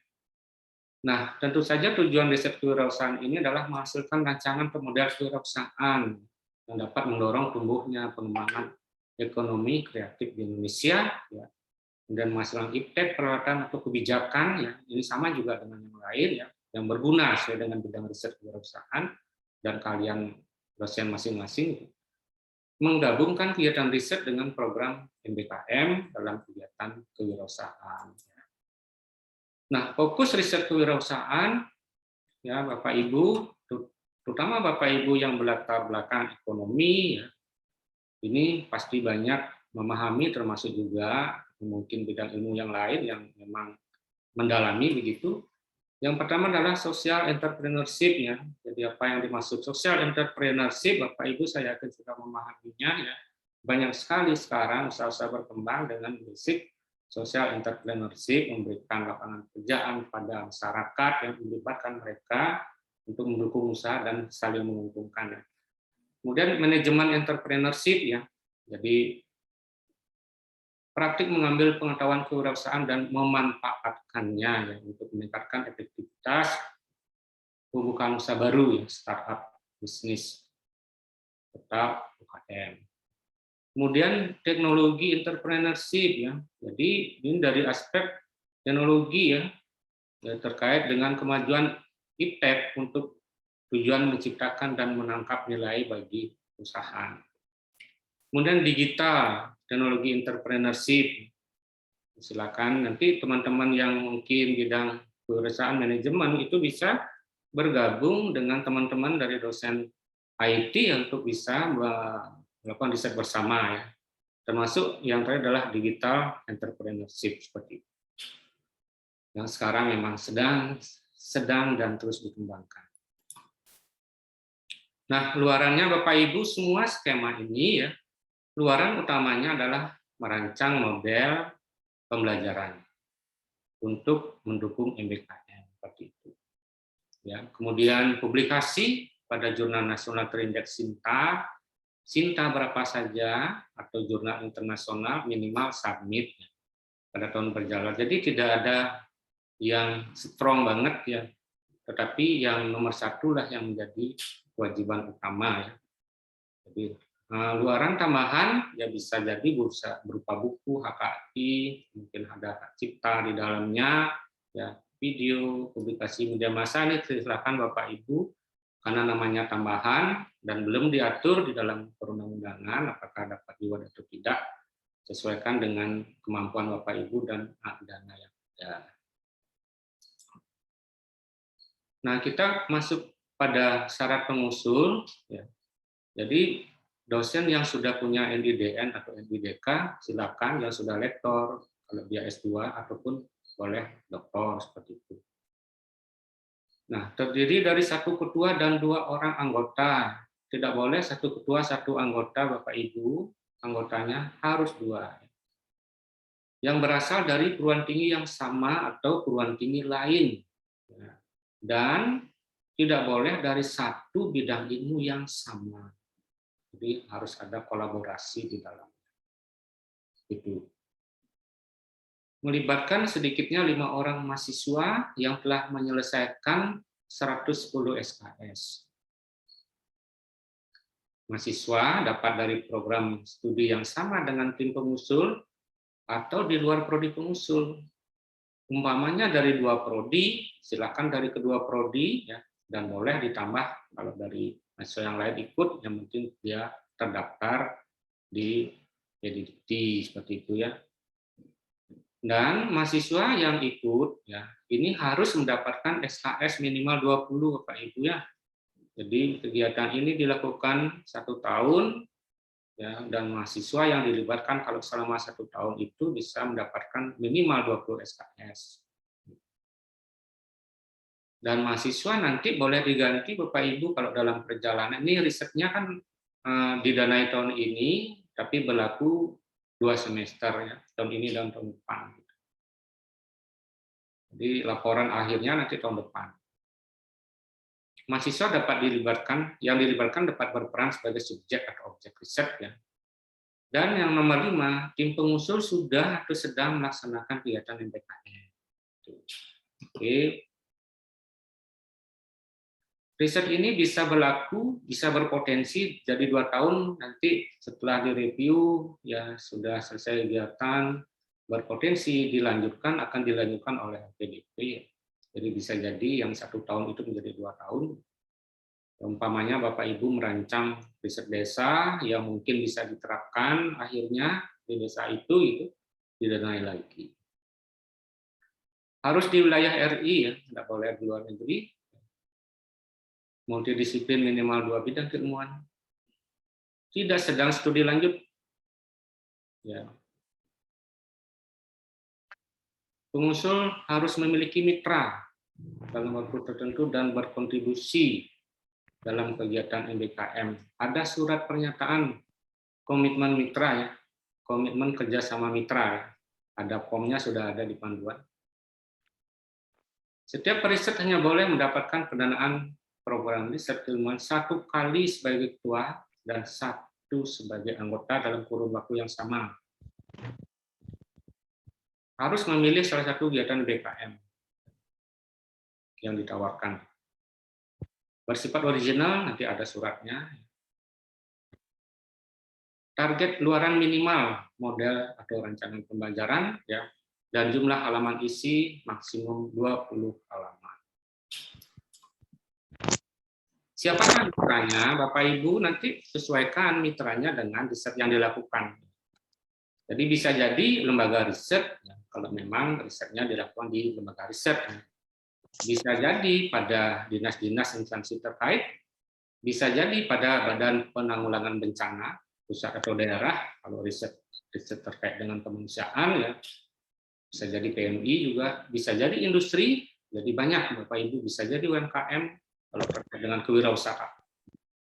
Nah, tentu saja tujuan riset kewirausahaan ini adalah menghasilkan rancangan pemodel kewirausahaan yang dapat mendorong tumbuhnya pengembangan ekonomi kreatif di Indonesia, ya. Dan masalah iptek, peralatan atau kebijakan, ya, ini sama juga dengan yang lain, ya, yang berguna sesuai dengan bidang riset kewirausahaan, dan kalian dosen masing-masing menggabungkan kegiatan riset dengan program MBKM dalam kegiatan kewirausahaan. Nah, fokus riset kewirausahaan, ya Bapak Ibu, terutama Bapak Ibu yang berlatar belakang ekonomi, ya, ini pasti banyak memahami, termasuk juga mungkin bidang ilmu yang lain yang memang mendalami begitu. Yang pertama adalah social entrepreneurship, ya. Jadi apa yang dimaksud social entrepreneurship, Bapak Ibu saya yakin sudah memahaminya, ya. Banyak sekali sekarang usaha-usaha berkembang dengan basic social entrepreneurship, memberikan lapangan pekerjaan pada masyarakat yang melibatkan mereka untuk mendukung usaha dan saling menguntungkan. Ya. Kemudian manajemen entrepreneurship, ya. Jadi praktik mengambil pengetahuan kewirausahaan dan memanfaatkannya, ya, untuk meningkatkan efektivitas pembukaan usaha baru, ya, startup bisnis atau UKM. Kemudian teknologi entrepreneurship, ya. Jadi ini dari aspek teknologi, ya, terkait dengan kemajuan iptek untuk tujuan menciptakan dan menangkap nilai bagi usaha. Kemudian digital, teknologi entrepreneurship. Silakan nanti teman-teman yang mungkin bidang kewirausahaan manajemen itu bisa bergabung dengan teman-teman dari dosen IT untuk bisa melakukan riset bersama, ya. Termasuk yang terakhir adalah digital entrepreneurship seperti itu. Yang sekarang memang sedang dan terus dikembangkan. Nah, luarannya Bapak Ibu semua skema ini, ya, luaran utamanya adalah merancang model pembelajaran untuk mendukung MBKM seperti itu. Ya, kemudian publikasi pada jurnal nasional terindeks SINTA berapa saja atau jurnal internasional minimal submit, ya, pada tahun berjalan. Jadi tidak ada yang strong banget, ya, tetapi yang nomor satu lah yang menjadi kewajiban utama, ya. Jadi luaran tambahan ya bisa jadi berupa buku, HKI, mungkin ada hak cipta di dalamnya, ya, video, publikasi media massa, ini silakan Bapak Ibu, karena namanya tambahan dan belum diatur di dalam perundang-undangan apakah dapat dibuat atau tidak, sesuaikan dengan kemampuan Bapak Ibu dan dana yang ada. Nah, kita masuk pada syarat pengusul, ya. Jadi dosen yang sudah punya NIDN atau NIDK silakan, yang sudah lektor kalau dia S2 ataupun boleh doktor seperti itu. Nah, terdiri dari 1 ketua dan 2 orang anggota. Tidak boleh 1 ketua 1 anggota, Bapak Ibu, anggotanya harus 2. Yang berasal dari perguruan tinggi yang sama atau perguruan tinggi lain. Dan tidak boleh dari 1 bidang ilmu yang sama. Jadi harus ada kolaborasi di dalamnya. Itu. Melibatkan sedikitnya 5 orang mahasiswa yang telah menyelesaikan 110 SKS. Mahasiswa dapat dari program studi yang sama dengan tim pengusul atau di luar prodi pengusul. Umpamanya dari 2 prodi, silakan dari kedua prodi, ya, dan boleh ditambah kalau dari mahasiswa yang lain ikut, yang penting dia terdaftar di PDDT seperti itu, ya. Dan mahasiswa yang ikut, ya, ini harus mendapatkan SKS minimal 20, Bapak Ibu, ya. Jadi kegiatan ini dilakukan 1 tahun, ya, dan mahasiswa yang dilibatkan kalau selama 1 tahun itu bisa mendapatkan minimal 20 SKS. Dan mahasiswa nanti boleh diganti Bapak Ibu kalau dalam perjalanan. Ini risetnya kan didanai tahun ini, tapi berlaku 2 semester, ya, tahun ini dan tahun depan. Jadi laporan akhirnya nanti tahun depan. Mahasiswa dapat dilibatkan, yang dilibatkan dapat berperan sebagai subjek atau objek riset, ya. Dan yang nomor 5, tim pengusul sudah atau sedang melaksanakan kegiatan MBKM. Oke. Riset ini bisa berlaku, bisa berpotensi jadi 2 tahun nanti setelah direview ya sudah selesai kegiatan, berpotensi dilanjutkan akan dilanjutkan oleh LPDP. Jadi bisa jadi yang 1 tahun itu menjadi 2 tahun. Umpamanya Bapak Ibu merancang riset desa yang mungkin bisa diterapkan akhirnya di desa itu didanai lagi. Harus di wilayah RI ya, tidak boleh di luar negeri. Multidisiplin minimal 2 bidang keilmuan. Tidak sedang studi lanjut. Ya. Pengusul harus memiliki mitra dalam waktu tertentu dan berkontribusi dalam kegiatan MBKM. Ada surat pernyataan komitmen mitra ya, komitmen kerjasama mitra. Ya. Ada POM-nya sudah ada di panduan. Setiap periset hanya boleh mendapatkan pendanaan program riset keilmuan 1 kali sebagai ketua dan 1 sebagai anggota dalam kurun waktu yang sama. Harus memilih salah satu kegiatan BKM yang ditawarkan. Bersifat original, nanti ada suratnya. Target luaran minimal model atau rancangan pembelajaran, ya, dan jumlah halaman isi maksimum 20 halaman. Siapakah mitranya? Bapak Ibu nanti sesuaikan mitranya dengan riset yang dilakukan. Jadi bisa jadi lembaga riset, ya, kalau memang risetnya dilakukan di lembaga riset. Ya. Bisa jadi pada dinas-dinas instansi terkait, bisa jadi pada Badan Penanggulangan Bencana, pusat atau daerah, kalau riset terkait dengan kemanusiaan, ya, bisa jadi PMI juga, bisa jadi industri, jadi banyak Bapak Ibu, bisa jadi UMKM, kalau terkait dengan kewirausahaan,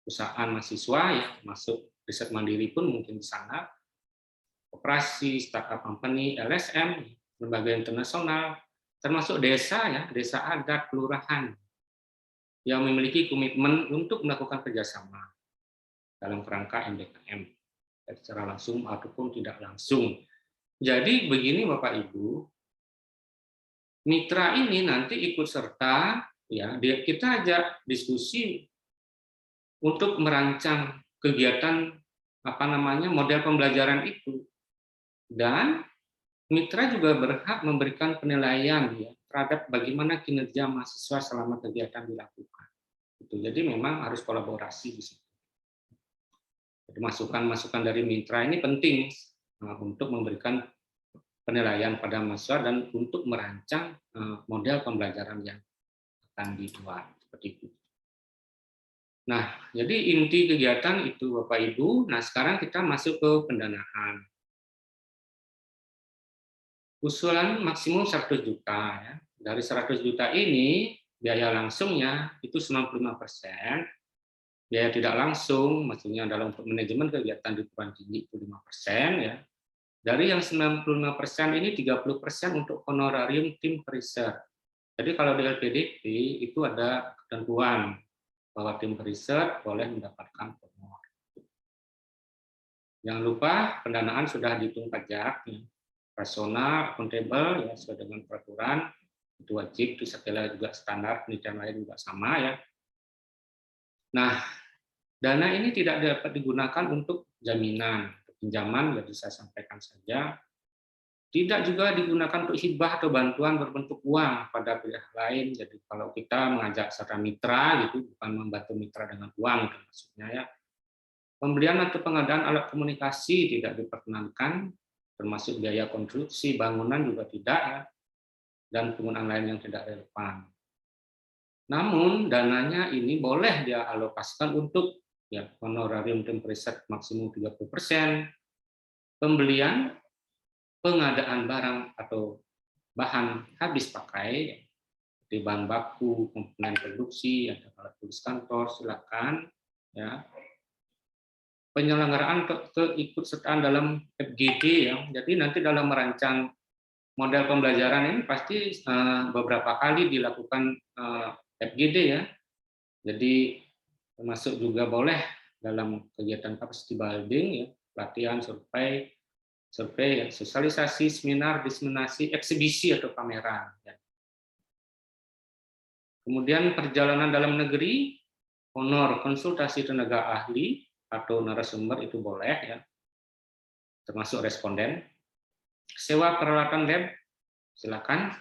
perusahaan mahasiswa ya masuk riset mandiri pun mungkin di sana, operasi, startup company, LSM, lembaga internasional, termasuk desa ya, desa adat, kelurahan yang memiliki komitmen untuk melakukan kerjasama dalam kerangka MBKM secara langsung ataupun tidak langsung. Jadi begini Bapak Ibu, mitra ini nanti ikut serta. Ya, kita ajak diskusi untuk merancang kegiatan model pembelajaran itu, dan mitra juga berhak memberikan penilaian ya terhadap bagaimana kinerja mahasiswa selama kegiatan dilakukan. Jadi memang harus kolaborasi di situ. Jadi masukan-masukan dari mitra ini penting untuk memberikan penilaian pada mahasiswa dan untuk merancang model pembelajaran yang akan dibuat seperti itu. Nah, jadi inti kegiatan itu Bapak Ibu. Nah, sekarang kita masuk ke pendanaan. Usulan maksimum 100 juta ya. Dari 100 juta ini biaya langsungnya itu 95%, biaya tidak langsung maksudnya dalam manajemen kegiatan di perguruan tinggi itu 5% ya. Dari yang 95% ini 30% untuk honorarium tim riset. Jadi kalau di LPDP itu ada ketentuan bahwa tim riset boleh mendapatkan honor. Jangan lupa pendanaan sudah dihitung pajak, ya. Rasional, akuntabel, ya, sesuai dengan peraturan, itu wajib, itu setelah juga standar penelitian lain juga sama ya. Nah, dana ini tidak dapat digunakan untuk jaminan, pinjaman, jadi saya sampaikan saja. Tidak juga digunakan untuk hibah atau bantuan berbentuk uang pada pihak lain. Jadi kalau kita mengajak secara mitra, gitu, bukan membantu mitra dengan uang, gitu, maksudnya ya. Pembelian atau pengadaan alat komunikasi tidak diperkenankan, termasuk biaya konstruksi bangunan juga tidak, ya, dan penggunaan lain yang tidak relevan. Namun dananya ini boleh dia alokasikan untuk ya honorarium tim riset maksimum 30%, pembelian, pengadaan barang atau bahan habis pakai, seperti bahan baku, komponen produksi, ada alat tulis kantor, silakan. Ya. Penyelenggaraan keikutsertaan dalam FGD, ya. Jadi nanti dalam merancang model pembelajaran ini pasti beberapa kali dilakukan FGD ya. Jadi termasuk juga boleh dalam kegiatan capacity building, ya, pelatihan, survei, ya, sosialisasi, seminar, diseminasi, eksibisi atau pameran. Ya. Kemudian perjalanan dalam negeri honor konsultasi tenaga ahli atau narasumber itu boleh ya, termasuk responden. Sewa peralatan lab silakan,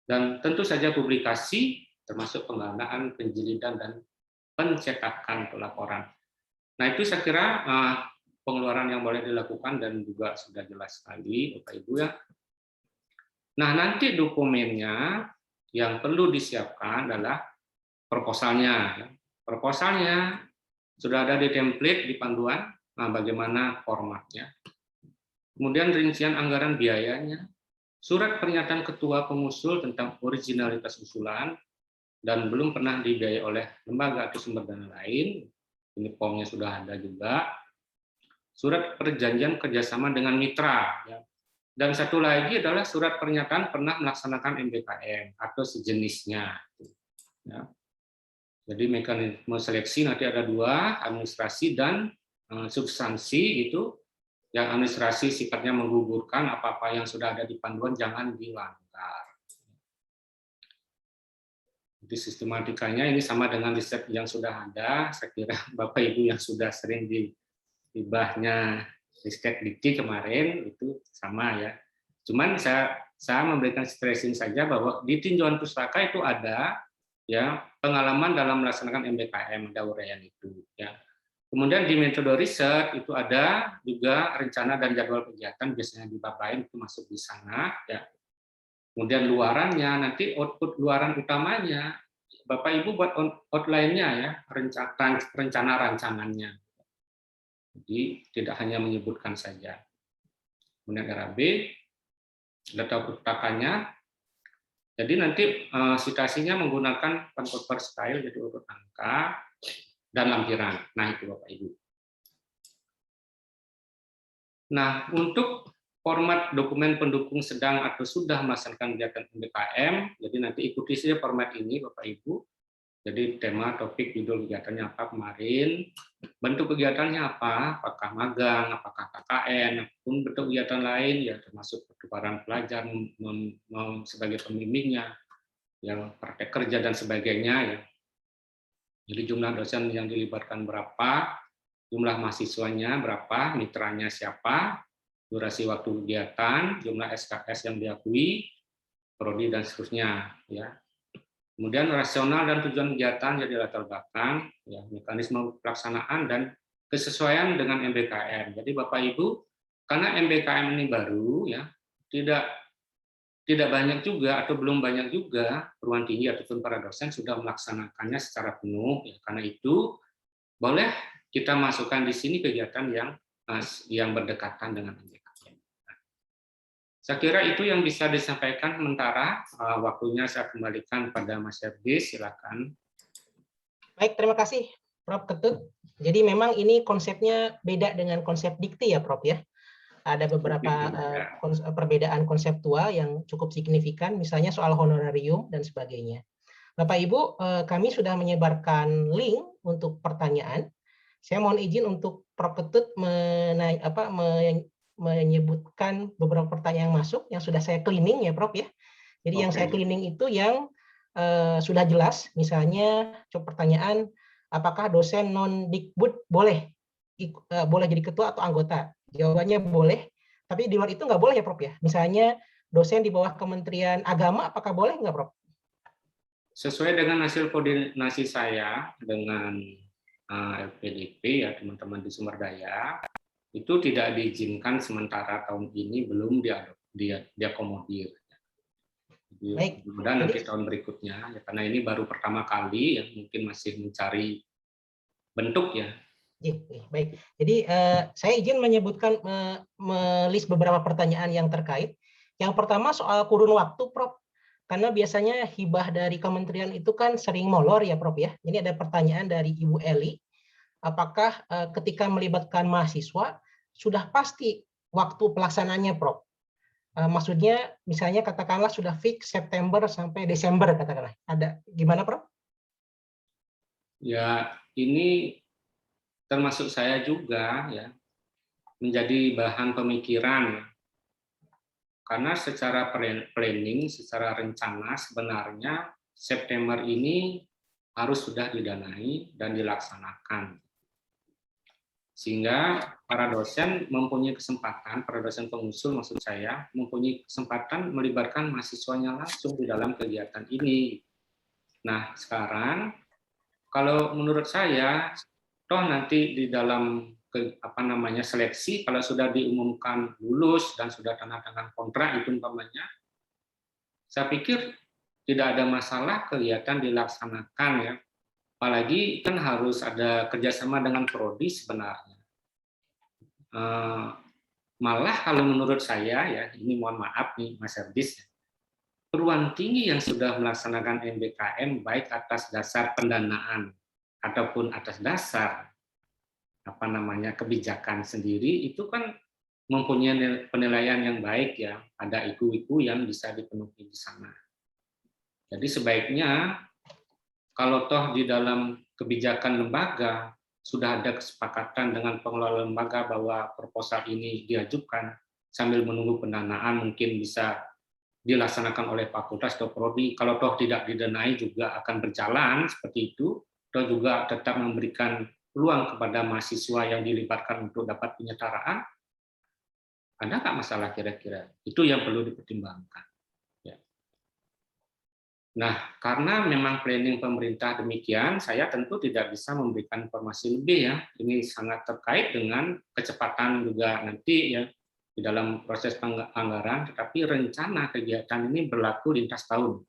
dan tentu saja publikasi termasuk penggandaan, penjilidan dan pencetakan pelaporan. Nah itu saya kira pengeluaran yang boleh dilakukan dan juga sudah jelas sekali Bapak Ibu ya. Nah nanti dokumennya yang perlu disiapkan adalah proposalnya. Proposalnya sudah ada di template di panduan, bagaimana formatnya. Kemudian rincian anggaran biayanya, surat pernyataan ketua pengusul tentang originalitas usulan dan belum pernah dibiayai oleh lembaga atau sumber dana lain. Ini formnya sudah ada juga. Surat perjanjian kerjasama dengan mitra. Ya. Dan satu lagi adalah surat pernyataan pernah melaksanakan MBKM atau sejenisnya. Ya. Jadi mekanisme seleksi nanti ada dua, administrasi dan substansi itu. Yang administrasi sifatnya menggugurkan apa-apa yang sudah ada di panduan jangan dilanggar. Jadi sistematikanya ini sama dengan riset yang sudah ada. Saya kira Bapak Ibu yang sudah sering di hibahnya riset dikti kemarin itu sama ya. Cuman saya memberikan stressing saja bahwa di tinjauan pustaka itu ada ya pengalaman dalam melaksanakan MBKM, ada uraian itu ya. Kemudian di metode riset itu ada juga rencana dan jadwal kegiatan, biasanya di bab lain itu masuk di sana ya. Kemudian luarannya nanti output luaran utamanya Bapak Ibu buat outline-nya ya, rencana rancangannya. Jadi tidak hanya menyebutkan saja. Kemudian RAB, data pustakannya. Jadi nanti citasinya menggunakan converter style jadi urut angka dan lampiran. Nah, itu Bapak Ibu. Nah, untuk format dokumen pendukung sedang atau sudah melaksanakan kegiatan MBKM, jadi nanti ikuti saja format ini Bapak Ibu. Jadi tema, topik, judul kegiatannya apa kemarin, bentuk kegiatannya apa, apakah magang, apakah KKN, ataupun bentuk kegiatan lain, ya termasuk pertukaran pelajar sebagai pembimbingnya, yang praktek kerja dan sebagainya ya. Jadi jumlah dosen yang dilibatkan berapa, jumlah mahasiswanya berapa, mitranya siapa, durasi waktu kegiatan, jumlah SKS yang diakui, prodi dan seterusnya. Ya. Kemudian rasional dan tujuan kegiatan jadi latar belakang, ya, mekanisme pelaksanaan dan kesesuaian dengan MBKM. Jadi Bapak Ibu, karena MBKM ini baru, ya tidak banyak juga atau belum banyak juga perguruan tinggi ataupun para dosen sudah melaksanakannya secara penuh. Ya, karena itu boleh kita masukkan di sini kegiatan yang berdekatan dengan MBKM. Saya kira itu yang bisa disampaikan sementara. Waktunya saya kembalikan pada Mas Herdi, silakan. Baik, terima kasih Prof. Ketut. Jadi memang ini konsepnya beda dengan konsep dikti ya Prof ya. Ada beberapa perbedaan konseptual yang cukup signifikan, misalnya soal honorarium dan sebagainya. Bapak Ibu, kami sudah menyebarkan link untuk pertanyaan. Saya mohon izin untuk Prof. Ketut menyebutkan beberapa pertanyaan yang masuk, yang sudah saya cleaning ya Prof ya. Jadi yang saya cleaning itu yang sudah jelas, misalnya pertanyaan, apakah dosen non-Dikbud boleh jadi ketua atau anggota? Jawabannya boleh, tapi di luar itu nggak boleh ya Prof ya. Misalnya dosen di bawah Kementerian Agama, apakah boleh nggak Prof? Sesuai dengan hasil koordinasi saya dengan LPDP ya teman-teman di sumber daya, itu tidak diizinkan sementara tahun ini belum diakomodir. Mudah-mudahan nanti tahun berikutnya, ya, karena ini baru pertama kali yang mungkin masih mencari bentuk ya. Baik, jadi saya izin menyebutkan list beberapa pertanyaan yang terkait. Yang pertama soal kurun waktu, Prof. Karena biasanya hibah dari kementerian itu kan sering molor ya, Prof ya. Ini ada pertanyaan dari Ibu Eli. Apakah ketika melibatkan mahasiswa sudah pasti waktu pelaksananya, Prof? Maksudnya misalnya katakanlah sudah fix September sampai Desember katakanlah. Ada gimana, Prof? Ya, ini termasuk saya juga ya menjadi bahan pemikiran ya. Karena secara planning, secara rencana sebenarnya September ini harus sudah didanai dan dilaksanakan. Sehingga para dosen mempunyai kesempatan, para dosen pengusul maksud saya, mempunyai kesempatan melibatkan mahasiswanya langsung di dalam kegiatan ini. Nah, sekarang kalau menurut saya, toh nanti di dalam seleksi, kalau sudah diumumkan lulus dan sudah tanda tangan kontrak itu umpamanya, saya pikir tidak ada masalah kegiatan dilaksanakan ya. Apalagi kan harus ada kerjasama dengan prodi sebenarnya. Malah kalau menurut saya ya, ini mohon maaf nih Mas Herdis, perguruan tinggi yang sudah melaksanakan MBKM baik atas dasar pendanaan ataupun atas dasar kebijakan sendiri itu kan mempunyai penilaian yang baik ya, ada iku-iku yang bisa dipenuhi di sana. Jadi sebaiknya kalau toh di dalam kebijakan lembaga sudah ada kesepakatan dengan pengelola lembaga bahwa proposal ini diajukan sambil menunggu pendanaan mungkin bisa dilaksanakan oleh fakultas atau prodi. Kalau toh tidak didanai juga akan berjalan seperti itu. Toh juga tetap memberikan peluang kepada mahasiswa yang dilibatkan untuk dapat penyetaraan. Ada nggak masalah kira-kira? Itu yang perlu dipertimbangkan. Nah, karena memang planning pemerintah demikian, saya tentu tidak bisa memberikan informasi lebih ya. Ini sangat terkait dengan kecepatan juga nanti ya di dalam proses anggaran, tetapi rencana kegiatan ini berlaku lintas tahun.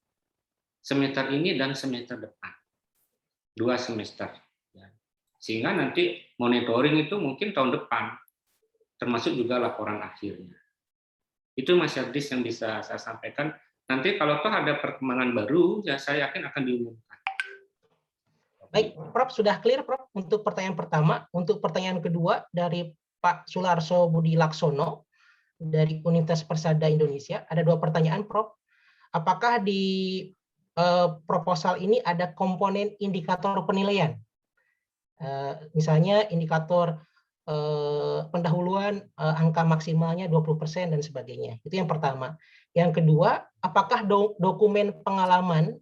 Semester ini dan semester depan. 2 semester. Ya. Sehingga nanti monitoring itu mungkin tahun depan, termasuk juga laporan akhirnya. Itu Mas Herdis yang bisa saya sampaikan. Nanti kalau toh ada perkembangan baru, ya saya yakin akan diumumkan. Baik, Prof. Sudah clear, Prof. Untuk pertanyaan pertama. Untuk pertanyaan kedua dari Pak Sularso Budi Laksono dari Universitas Persada Indonesia. Ada 2 pertanyaan, Prof. Apakah di proposal ini ada komponen indikator penilaian? Misalnya indikator pendahuluan angka maksimalnya 20% dan sebagainya. Itu yang pertama. Yang kedua, apakah dokumen pengalaman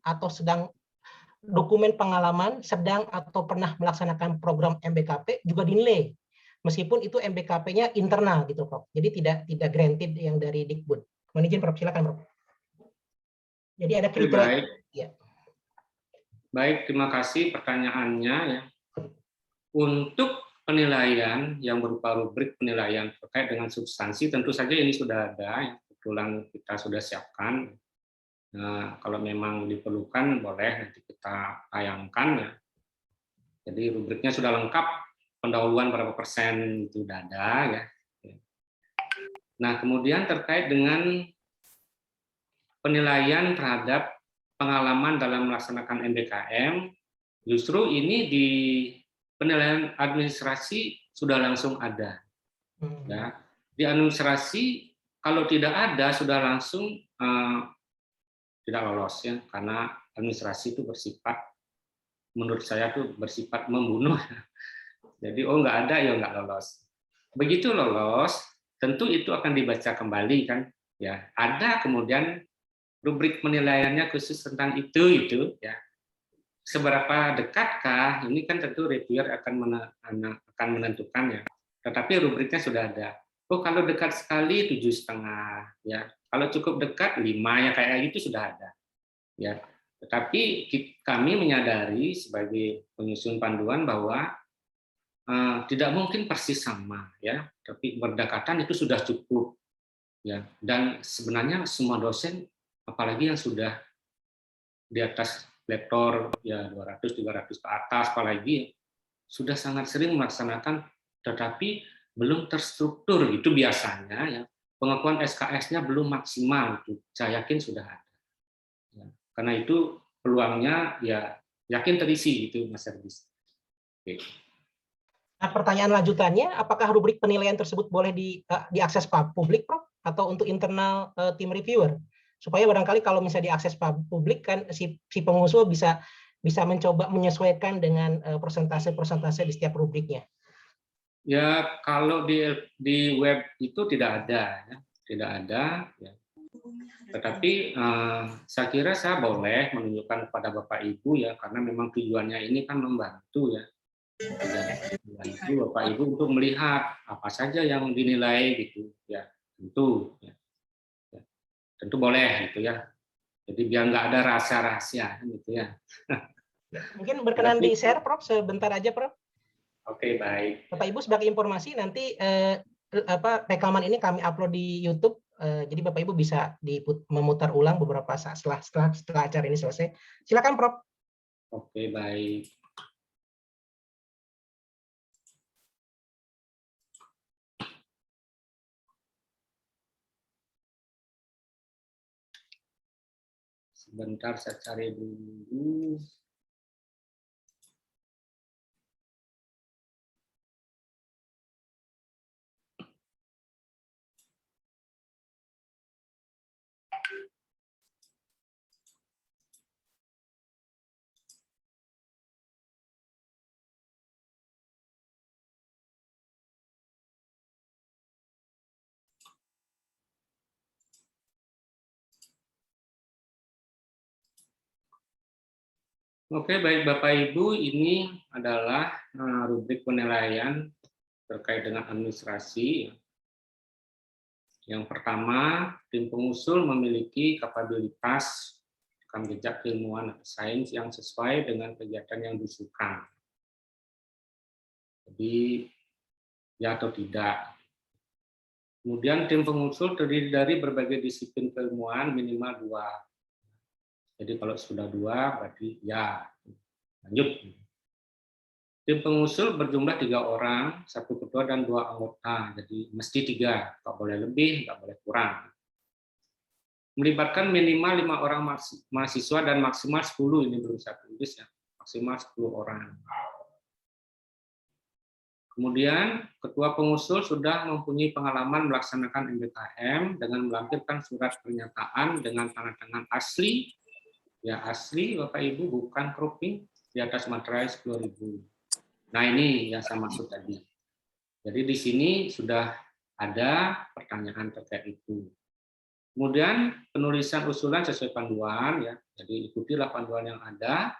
sedang atau pernah melaksanakan program MBKP juga dinilai, meskipun itu MBKP-nya internal gitu, Prof. Jadi tidak granted yang dari Dikbud. Mohon izin, Prof. Silakan, Prof. Jadi ada kriteria. Baik. Ya. Baik, terima kasih pertanyaannya ya. Untuk penilaian yang berupa rubrik penilaian terkait dengan substansi, tentu saja ini sudah ada, ya. Kebetulan kita sudah siapkan. Nah, kalau memang diperlukan, boleh nanti kita tayangkan ya. Jadi rubriknya sudah lengkap, pendahuluan berapa persen itu sudah ada ya. Nah, kemudian terkait dengan penilaian terhadap pengalaman dalam melaksanakan MBKM, justru ini di penilaian administrasi sudah langsung ada. Ya. Di administrasi kalau tidak ada sudah langsung tidak lolos ya, karena administrasi itu bersifat, menurut saya tuh bersifat membunuh. Jadi nggak ada ya nggak lolos. Begitu lolos, tentu itu akan dibaca kembali kan. Ya, ada kemudian rubrik penilaiannya khusus tentang itu ya. Seberapa dekatkah? Ini kan tentu reviewer akan menentukan ya. Tetapi rubriknya sudah ada. Oh, kalau dekat sekali 7,5 ya. Kalau cukup dekat 5 ya, kayak gitu sudah ada. Ya. Tetapi kami menyadari sebagai penyusun panduan bahwa tidak mungkin persis sama ya, tapi berdekatan itu sudah cukup ya. Dan sebenarnya semua dosen apalagi yang sudah di atas lektor ya 200-300 ke atas apalagi sudah sangat sering melaksanakan, tetapi belum terstruktur gitu biasanya ya. Pengakuan SKS-nya belum maksimal itu. Saya yakin sudah ada. Ya. Karena itu peluangnya ya yakin terisi gitu Mas Herdis. Oke. Nah, pertanyaan lanjutannya, apakah rubrik penilaian tersebut boleh diakses publik, Prof, atau untuk internal tim reviewer? Supaya barangkali kalau misalnya diakses publik kan si pengusul bisa mencoba menyesuaikan dengan persentase-persentase di setiap rubriknya. Ya, kalau di web itu tidak ada ya. Tidak ada ya. Tetapi saya kira saya boleh menunjukkan kepada Bapak Ibu ya, karena memang tujuannya ini kan membantu ya. Membantu Bapak Ibu untuk melihat apa saja yang dinilai gitu ya, tentu ya. Tentu boleh gitu ya. Jadi biar nggak ada rahasia-rahasia gitu ya. Mungkin berkenan di-share, Prof, sebentar aja, Prof. Oke, baik. Bapak Ibu sebagai informasi nanti rekaman ini kami upload di YouTube. Jadi Bapak Ibu bisa memutar ulang beberapa saat setelah acara ini selesai. Silakan, Prof. Oke, baik. Sebentar saya cari dulu. Oke, baik Bapak Ibu, ini adalah rubrik penilaian terkait dengan administrasi. Yang pertama, tim pengusul memiliki kapabilitas rekam jejak keilmuan atau sains yang sesuai dengan kegiatan yang disukai. Jadi, ya atau tidak. Kemudian tim pengusul terdiri dari berbagai disiplin keilmuan minimal 2. Jadi kalau sudah 2 berarti ya lanjut. Tim pengusul berjumlah 3 orang, 1 ketua dan 2 anggota. Jadi mesti 3, nggak boleh lebih, nggak boleh kurang. Melibatkan minimal 5 orang mahasiswa dan maksimal 10, ini belum saya tulis ya, maksimal 10 orang. Kemudian ketua pengusul sudah mempunyai pengalaman melaksanakan MBKM dengan melampirkan surat pernyataan dengan tanda tangan asli. Ya asli Bapak Ibu, bukan cropping, di atas materai 10.000. Nah ini yang saya maksud tadi. Jadi di sini sudah ada pertanyaan terkait itu. Kemudian penulisan usulan sesuai panduan ya. Jadi ikutilah panduan yang ada.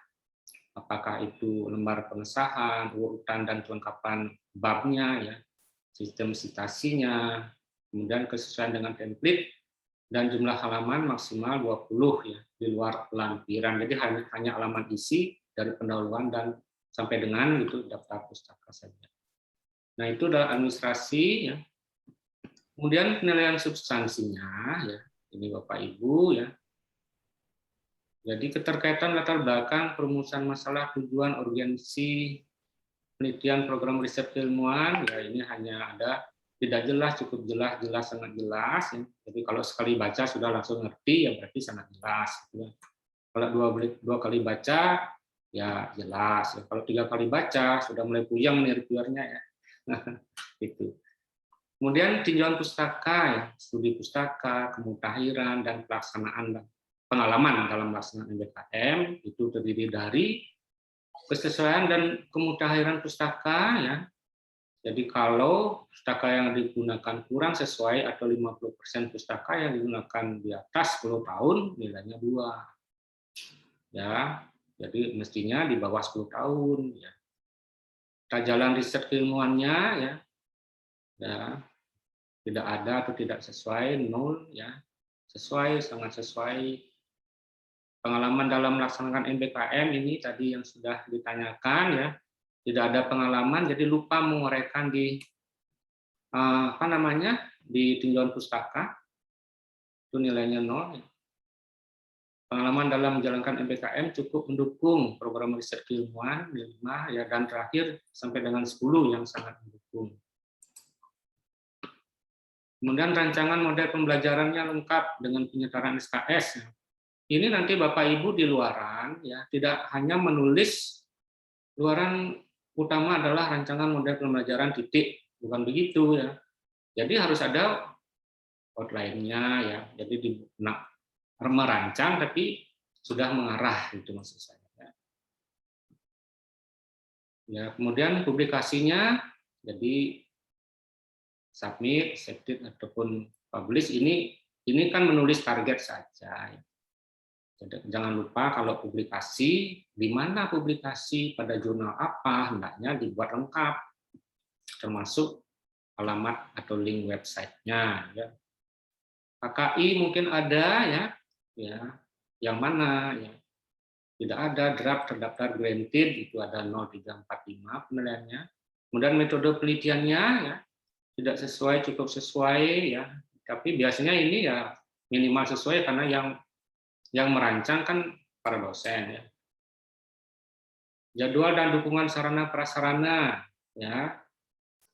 Apakah itu lembar pengesahan, urutan dan kelengkapan babnya ya, sistem citasinya, kemudian kesesuaian dengan template dan jumlah halaman maksimal 20 ya, di luar lampiran. Jadi hanya halaman isi dari pendahuluan dan sampai dengan itu daftar pustaka saja. Nah, itu adalah administrasi ya. Kemudian penilaian substansinya ya. Ini Bapak Ibu ya. Jadi keterkaitan latar belakang perumusan masalah tujuan urgensi penelitian program riset keilmuan ya, ini hanya ada tidak jelas, cukup jelas, jelas, sangat jelas. Ya. Jadi kalau sekali baca sudah langsung ngerti, ya berarti sangat jelas. Ya. Kalau dua kali baca, ya jelas. Ya. Kalau 3 kali baca, sudah mulai puyeng nih reviewernya ya. Itu. Kemudian tinjauan pustaka, ya, studi pustaka, kemutahiran, dan pelaksanaan pengalaman dalam pelaksanaan MBKM itu terdiri dari kesesuaian dan kemutahiran pustaka ya. Jadi kalau pustaka yang digunakan kurang sesuai atau 50% pustaka yang digunakan di atas 10 tahun nilainya 2. Ya. Jadi mestinya di bawah 10 tahun ya. Jalan riset keilmuannya ya. Ya. Tidak ada atau tidak sesuai 0 ya. Sesuai, sangat sesuai. Pengalaman dalam melaksanakan MBKM ini tadi yang sudah ditanyakan ya. Tidak ada pengalaman, jadi lupa menguraikan di di tinjauan pustaka, itu nilainya 0. Pengalaman dalam menjalankan MBKM cukup mendukung program riset keilmuan 5 ya, dan terakhir sampai dengan 10 yang sangat mendukung. Kemudian rancangan model pembelajarannya lengkap dengan penyetaraan SKS. Ini nanti Bapak Ibu di luaran ya, tidak hanya menulis, luaran utama adalah rancangan model pembelajaran titik, bukan begitu ya. Jadi harus ada outline-nya ya. Jadi merancang tapi sudah mengarah itu maksud saya. Ya, kemudian publikasinya jadi submit, accepted ataupun publish ini ini kan menulis target saja. Jadi, jangan lupa kalau publikasi, di mana publikasi, pada jurnal apa, hendaknya dibuat lengkap, termasuk alamat atau link websitenya. Ya. KKI mungkin ada ya, yang mana ya. Tidak ada draft terdaftar granted, itu ada 0345 penilaiannya. Kemudian metode penelitiannya ya tidak sesuai, cukup sesuai ya. Tapi biasanya ini ya minimal sesuai karena yang merancang kan para dosen ya. Jadwal dan dukungan sarana prasarana ya.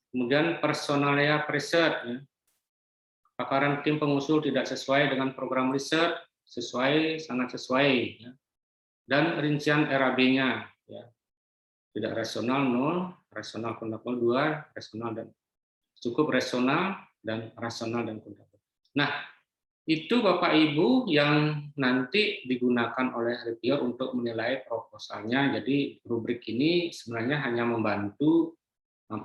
Kemudian personalia riset ya. Pakaran tim pengusul tidak sesuai dengan program riset, sesuai, sangat sesuai ya. Dan rincian RAB-nya ya. Tidak rasional 0, rasional kontakbel 2, rasional dan cukup rasional dan rasional dan kontakbel. Nah, itu Bapak Ibu yang nanti digunakan oleh reviewer untuk menilai proposalnya. Jadi rubrik ini sebenarnya hanya membantu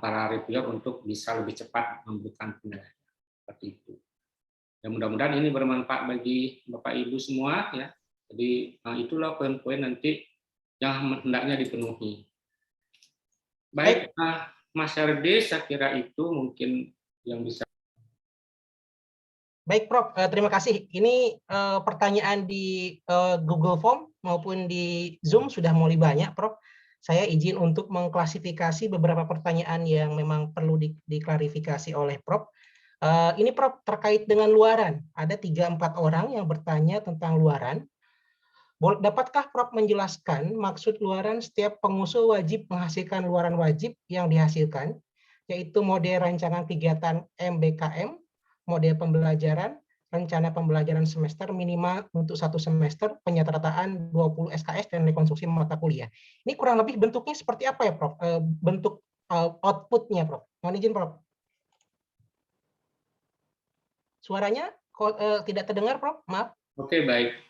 para reviewer untuk bisa lebih cepat memberikan penilaian. Seperti itu. Ya, mudah-mudahan ini bermanfaat bagi Bapak Ibu semua ya. Jadi itulah poin-poin nanti yang hendaknya dipenuhi. Baik, Mas Herdi, saya kira itu mungkin yang bisa. Baik, Prof. Terima kasih. Ini pertanyaan di Google Form maupun di Zoom sudah mulai banyak, Prof. Saya izin untuk mengklasifikasi beberapa pertanyaan yang memang perlu diklarifikasi oleh Prof. Ini Prof, terkait dengan luaran. Ada 3-4 orang yang bertanya tentang luaran. Dapatkah Prof menjelaskan maksud luaran setiap pengusul wajib menghasilkan luaran wajib yang dihasilkan, yaitu model rancangan kegiatan MBKM, model pembelajaran, rencana pembelajaran semester minimal untuk 1 semester, penyertaan 20 SKS, dan rekonstruksi mata kuliah. Ini kurang lebih bentuknya seperti apa ya Prof? Bentuk outputnya Prof. Mohon izin Prof. Suaranya tidak terdengar Prof, maaf. Oke, baik.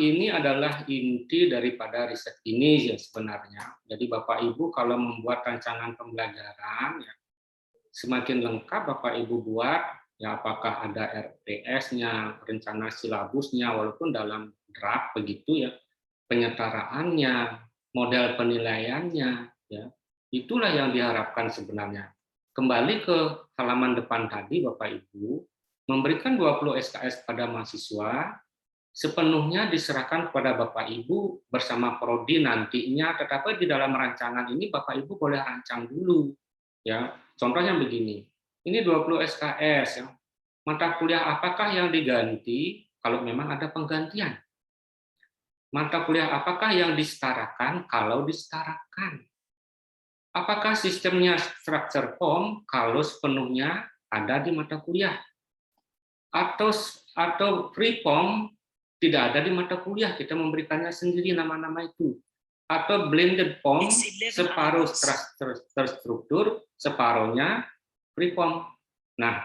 Ini adalah inti daripada riset ini ya sebenarnya. Jadi Bapak Ibu kalau membuat rancangan pembelajaran, ya, semakin lengkap Bapak Ibu buat, ya apakah ada RTS-nya, rencana silabusnya, walaupun dalam draft begitu ya, penyetaraannya, model penilaiannya, ya itulah yang diharapkan sebenarnya. Kembali ke halaman depan tadi Bapak Ibu, memberikan 20 SKS pada mahasiswa, sepenuhnya diserahkan kepada Bapak Ibu bersama prodi nantinya, tetapi di dalam rancangan ini Bapak Ibu boleh rancang dulu. Ya, contohnya begini. Ini 20 SKS ya. Mata kuliah apakah yang diganti kalau memang ada penggantian? Mata kuliah apakah yang disetarakan kalau disetarakan? Apakah sistemnya structure form kalau sepenuhnya ada di mata kuliah? Atau free form tidak ada di mata kuliah, kita memberikannya sendiri nama-nama itu. Atau blended form, separuh terstruktur, separuhnya free form. Nah,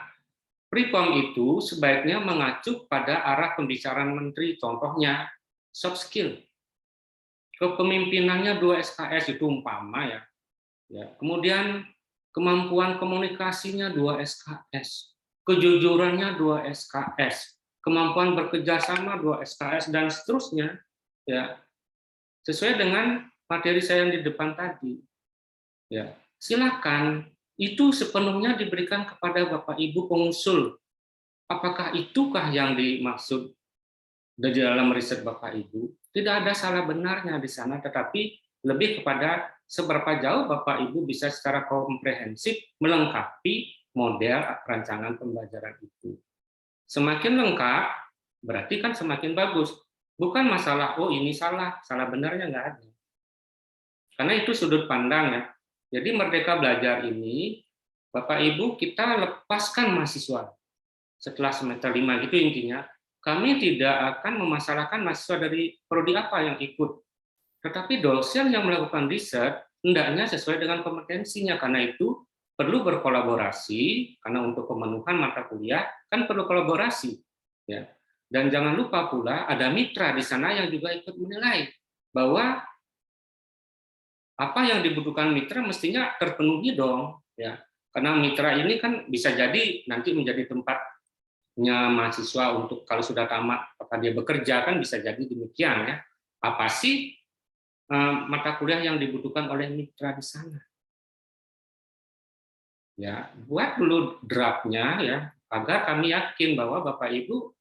free form itu sebaiknya mengacu pada arah pembicaraan menteri, contohnya soft skill. Kepemimpinannya 2 SKS itu umpama ya. Kemudian kemampuan komunikasinya 2 SKS. Kejujurannya 2 SKS. Kemampuan bekerja sama 2 SKS dan seterusnya ya sesuai dengan materi saya yang di depan tadi ya silakan itu sepenuhnya diberikan kepada Bapak Ibu pengusul. Apakah itukah yang dimaksud di dalam riset Bapak Ibu? Tidak ada salah benarnya di sana, tetapi lebih kepada seberapa jauh Bapak Ibu bisa secara komprehensif melengkapi model rancangan pembelajaran itu. Semakin lengkap, berarti kan semakin bagus. Bukan masalah, oh ini salah benarnya nggak ada. Karena itu sudut pandang ya. Jadi Merdeka Belajar ini, Bapak Ibu kita lepaskan mahasiswa. Setelah semester 5 gitu intinya, kami tidak akan memasalahkan mahasiswa dari prodi apa yang ikut. Tetapi dosen yang melakukan riset, hendaknya sesuai dengan kompetensinya, karena itu perlu berkolaborasi, karena untuk pemenuhan mata kuliah kan perlu kolaborasi ya. Dan jangan lupa pula ada mitra di sana yang juga ikut menilai bahwa apa yang dibutuhkan mitra mestinya terpenuhi dong ya. Karena mitra ini kan bisa jadi nanti menjadi tempat mahasiswa untuk kalau sudah tamat apakah dia bekerja, kan bisa jadi demikian ya. Apa sih mata kuliah yang dibutuhkan oleh mitra di sana? Ya, buat dulu draftnya ya, agar kami yakin bahwa Bapak Ibu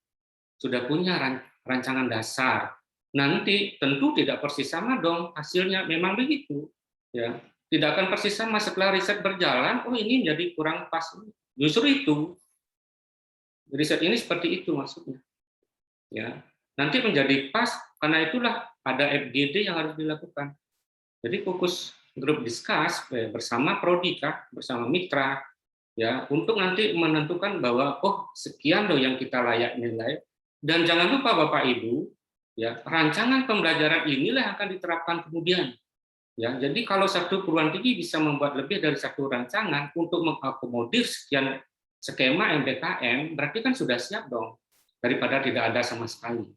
sudah punya rancangan dasar. Nanti tentu tidak persis sama dong hasilnya, memang begitu. Ya, tidak akan persis sama setelah riset berjalan. Oh, ini jadi kurang pas. Justru itu riset ini seperti itu maksudnya. Ya, nanti menjadi pas karena itulah ada FGD yang harus dilakukan. Jadi fokus grup discuss bersama prodi bersama mitra ya untuk nanti menentukan bahwa oh sekian loh yang kita layak nilai, dan jangan lupa Bapak Ibu ya rancangan pembelajaran inilah yang akan diterapkan kemudian ya. Jadi kalau satu perguruan tinggi bisa membuat lebih dari satu rancangan untuk mengakomodir sekian skema MBKM, berarti kan sudah siap dong daripada tidak ada sama sekali.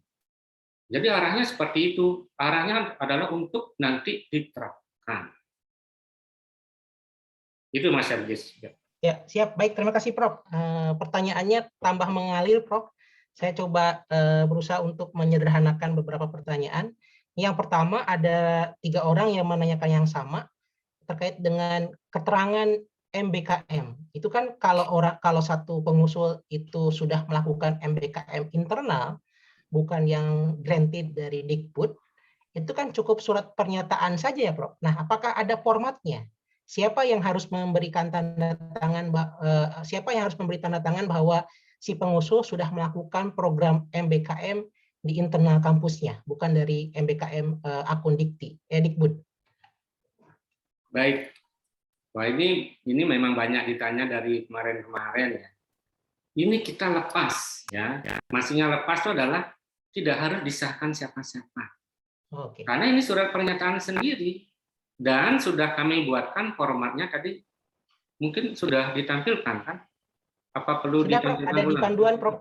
Jadi arahnya seperti itu, arahnya adalah untuk nanti diterapkan. Itu Mas Sergis. Ya, siap. Baik, terima kasih Prof. Pertanyaannya tambah mengalir, Prof. Saya coba berusaha untuk menyederhanakan beberapa pertanyaan. Yang pertama, ada 3 orang yang menanyakan yang sama terkait dengan keterangan MBKM. Itu kan kalau satu pengusul itu sudah melakukan MBKM internal, bukan yang granted dari Dikbud, itu kan cukup surat pernyataan saja ya, Prof. Nah, apakah ada formatnya? Siapa yang harus memberikan tanda tangan? Siapa yang harus memberi tanda tangan bahwa si pengusul sudah melakukan program MBKM di internal kampusnya, bukan dari MBKM akun Dikbud? Baik. Wah, ini memang banyak ditanya dari kemarin-kemarin ya. Ini kita lepas ya. Maksudnya lepas itu adalah tidak harus disahkan siapa-siapa. Oke. Karena ini surat pernyataan sendiri dan sudah kami buatkan formatnya tadi, mungkin sudah ditampilkan kan? Apa perlu sudah, Prof, ditampilkan ada di panduan, Prof.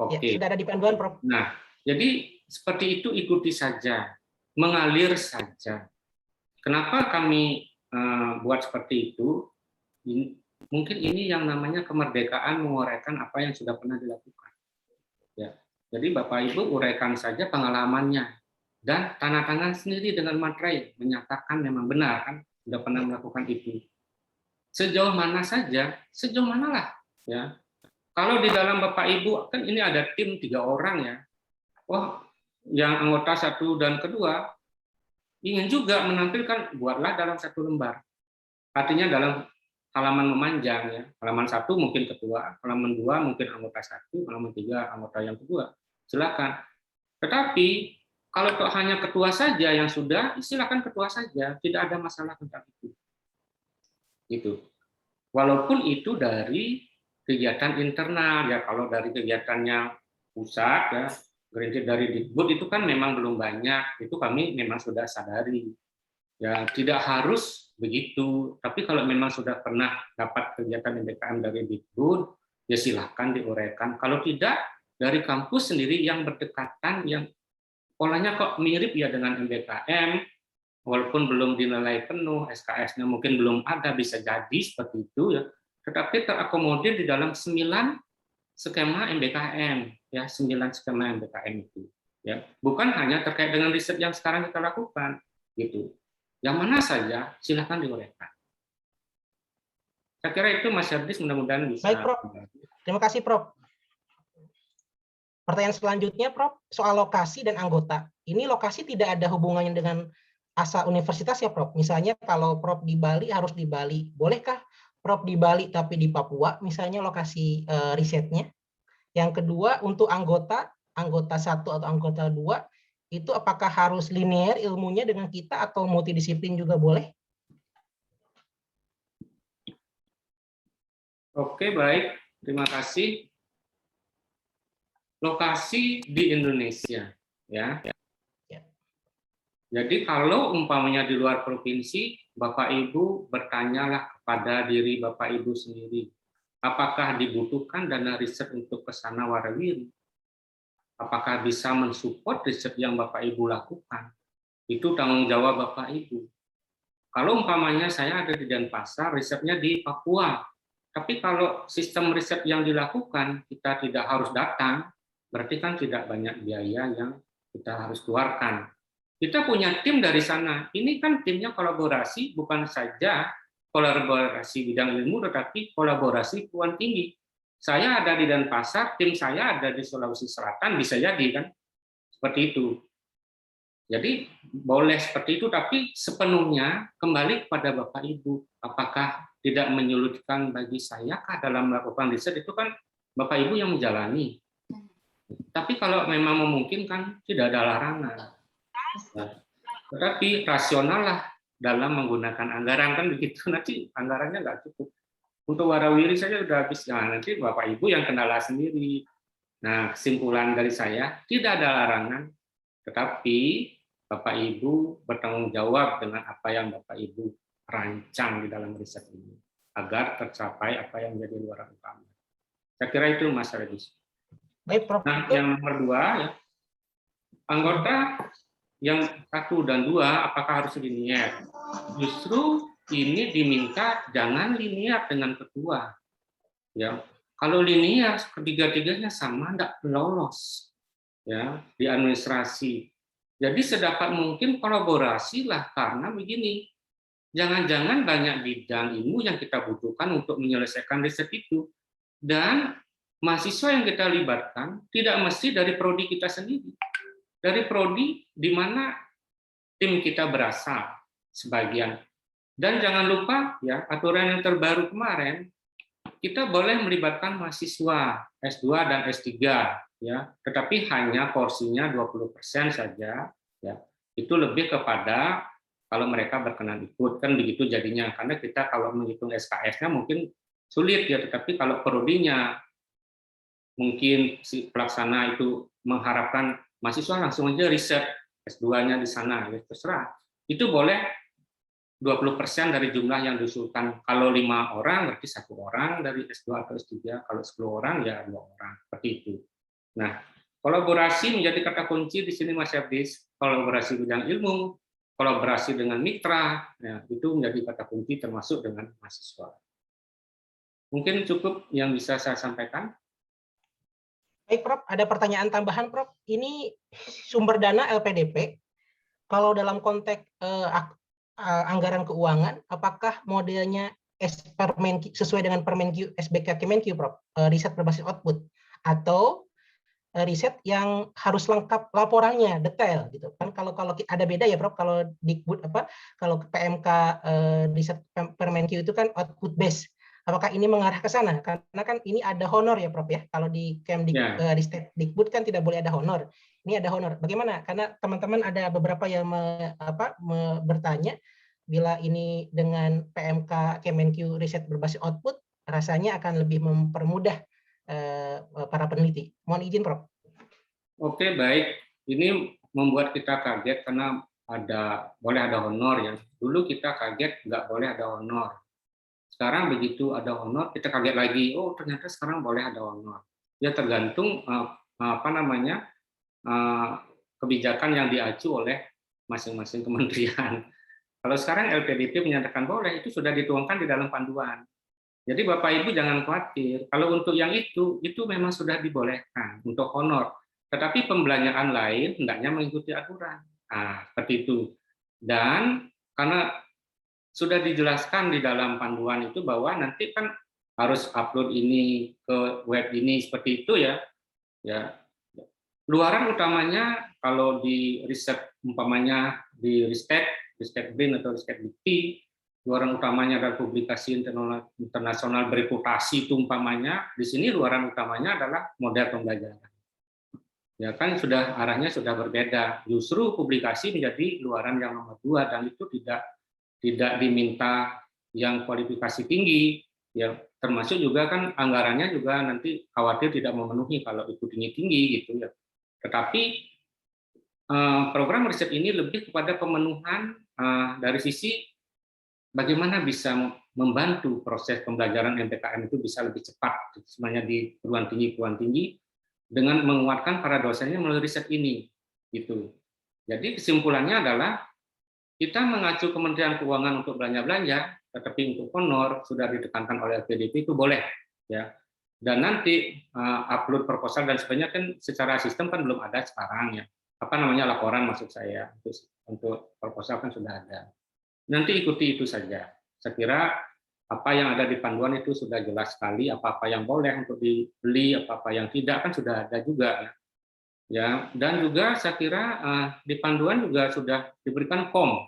Oke. Ya, sudah ada di panduan, Prof. Nah, jadi seperti itu, ikuti saja, mengalir saja. Kenapa kami buat seperti itu? Mungkin ini yang namanya kemerdekaan menguraikan apa yang sudah pernah dilakukan. Ya. Jadi Bapak Ibu uraikan saja pengalamannya dan tanda tangan sendiri dengan materai menyatakan memang benar kan sudah pernah melakukan itu. Sejauh mana saja, sejauh manalah ya. Kalau di dalam Bapak Ibu kan ini ada tim 3 orang ya. Wah, yang anggota 1 dan kedua ingin juga menampilkan, buatlah dalam 1 lembar. Artinya dalam halaman memanjang ya. Halaman 1 mungkin ketua, halaman 2 mungkin anggota 1, halaman 3 anggota yang kedua. Silakan. Tetapi kalau hanya ketua saja yang sudah, silakan ketua saja, tidak ada masalah tentang itu. Gitu. Walaupun itu dari kegiatan internal ya, kalau dari kegiatannya pusat ya, granted dari Dikbud itu kan memang belum banyak, itu kami memang sudah sadari. Ya, tidak harus begitu, tapi kalau memang sudah pernah dapat kegiatan MBKM dari Dikbud, ya silahkan diuraikan. Kalau tidak, dari kampus sendiri yang berdekatan, yang polanya kok mirip ya dengan MBKM, walaupun belum dinilai penuh, SKS-nya mungkin belum ada, bisa jadi seperti itu ya, tetapi terakomodir di dalam 9 skema MBKM, ya 9 skema MBKM itu. Ya, bukan hanya terkait dengan riset yang sekarang kita lakukan, gitu. Yang mana saja silahkan diuraikan. Saya kira itu Mas Yardis, mudah-mudahan bisa. Baik, Prof. Terima kasih, Prof. Pertanyaan selanjutnya, Prof, soal lokasi dan anggota. Ini lokasi tidak ada hubungannya dengan asal universitas ya, Prof. Misalnya kalau Prof di Bali harus di Bali. Bolehkah Prof di Bali tapi di Papua, misalnya lokasi risetnya? Yang kedua, untuk anggota 1 atau anggota 2, itu apakah harus linear ilmunya dengan kita atau multidisiplin juga boleh? Oke, baik. Terima kasih. Lokasi di Indonesia, ya. Jadi kalau umpamanya di luar provinsi, Bapak Ibu bertanyalah kepada diri Bapak Ibu sendiri, apakah dibutuhkan dana riset untuk ke sana warawiri? Apakah bisa mensupport riset yang Bapak Ibu lakukan? Itu tanggung jawab Bapak Ibu. Kalau umpamanya saya ada di Denpasar, risetnya di Papua, Tapi kalau sistem riset yang dilakukan kita tidak harus datang, berarti kan tidak banyak biaya yang kita harus keluarkan. Kita punya tim dari sana. Ini kan timnya kolaborasi, bukan saja kolaborasi bidang ilmu, tetapi kolaborasi perguruan tinggi. Saya ada di Denpasar, tim saya ada di Sulawesi Selatan, bisa jadi kan seperti itu. Jadi boleh seperti itu, tapi sepenuhnya kembali kepada Bapak Ibu. Apakah tidak menyulitkan bagi saya dalam melakukan riset, itu kan Bapak Ibu yang menjalani. Tapi kalau memang memungkinkan, tidak ada larangan. Nah, tetapi rasional lah dalam menggunakan anggaran, kan begitu, nanti anggarannya nggak cukup. Untuk warawiri saja sudah habis, nah, nanti Bapak Ibu yang kendala sendiri. Nah, kesimpulan dari saya, tidak ada larangan, tetapi Bapak Ibu bertanggung jawab dengan apa yang Bapak Ibu rancang di dalam riset ini, agar tercapai apa yang menjadi luaran utama. Saya kira itu Mas Redis. Baik, Prof. Nah, yang nomor 2, ya, anggota yang 1 dan 2 apakah harus linier? Justru ini diminta jangan linear dengan ketua. Ya, kalau linear ketiga-tiganya sama, tidak lolos ya di administrasi. Jadi sedapat mungkin kolaborasilah, karena begini, jangan-jangan banyak bidang ilmu yang kita butuhkan untuk menyelesaikan riset itu, dan mahasiswa yang kita libatkan tidak mesti dari prodi kita sendiri, dari prodi di mana tim kita berasal sebagian. Dan jangan lupa ya, aturan yang terbaru kemarin, kita boleh melibatkan mahasiswa S2 dan S3 ya, tetapi hanya porsinya 20% saja ya. Itu lebih kepada kalau mereka berkenan ikut, kan begitu jadinya, karena kita kalau menghitung SKS-nya mungkin sulit ya, tetapi kalau prodinya mungkin si pelaksana itu mengharapkan mahasiswa langsung aja riset S2-nya di sana, ya terserah. Itu boleh 20% dari jumlah yang diusulkan. Kalau 5 orang berarti 1 orang dari S2 atau S3, kalau 10 orang ya 2 orang, seperti itu. Nah, kolaborasi menjadi kata kunci di sini Mas Yabdis, kolaborasi bidang ilmu, kolaborasi dengan mitra, ya, itu menjadi kata kunci termasuk dengan mahasiswa. Mungkin cukup yang bisa saya sampaikan. Baik, Prof. Ada pertanyaan tambahan, Prof. Ini sumber dana LPDP, kalau dalam konteks anggaran keuangan, apakah modelnya sesuai dengan Permenq SBK Kemenq, Prof? Riset berbasis output, atau riset yang harus lengkap laporannya detail gitu kan? Kalau ada beda ya, Prof, kalau Dikbud kalau PMK riset Permenq itu kan output base. Apakah ini mengarah ke sana? Karena kan ini ada honor ya, Prof ya. Kalau di Dikbud kan tidak boleh ada honor. Ini ada honor. Bagaimana? Karena teman-teman ada beberapa yang bertanya, bila ini dengan PMK Kemenq riset berbasis output, rasanya akan lebih mempermudah para peneliti. Mohon izin, Prof. Oke, baik. Ini membuat kita kaget karena boleh ada honor ya. Dulu kita kaget nggak boleh ada honor. Sekarang begitu ada honor, kita kaget lagi. Oh, ternyata sekarang boleh ada honor. Ya tergantung kebijakan yang diacu oleh masing-masing kementerian. Kalau sekarang LPDP menyatakan boleh, itu sudah dituangkan di dalam panduan. Jadi Bapak Ibu jangan khawatir. Kalau untuk yang itu memang sudah dibolehkan untuk honor. Tetapi pembelanjaan lain hendaknya mengikuti aturan. Nah, seperti itu. Dan karena sudah dijelaskan di dalam panduan itu bahwa nanti kan harus upload ini ke web ini seperti itu ya. Ya. Luaran utamanya kalau di riset umpamanya di Ristek BRIN atau Ristek Dikti, luaran utamanya adalah publikasi internasional bereputasi itu umpamanya, di sini luaran utamanya adalah model pembelajaran. Ya kan arahnya sudah berbeda. Justru publikasi menjadi luaran yang nomor 2 dan itu tidak diminta yang kualifikasi tinggi. Ya termasuk juga kan anggarannya juga nanti khawatir tidak memenuhi kalau itu tinggi-tinggi gitu ya. Tetapi program riset ini lebih kepada pemenuhan dari sisi bagaimana bisa membantu proses pembelajaran MPKM itu bisa lebih cepat sebenarnya di perguruan tinggi dengan menguatkan para dosennya melalui riset ini gitu. Jadi kesimpulannya adalah kita mengacu Kementerian Keuangan untuk belanja-belanja, tetapi untuk honor sudah ditekankan oleh LPDP itu boleh, ya. Dan nanti upload proposal dan sebagainya kan secara sistem kan belum ada sekarang ya. Apa namanya laporan maksud saya untuk proposal kan sudah ada. Nanti ikuti itu saja. Saya kira apa yang ada di panduan itu sudah jelas sekali, apa-apa yang boleh untuk dibeli, apa-apa yang tidak kan sudah ada juga. Ya, dan juga saya kira di panduan juga sudah diberikan form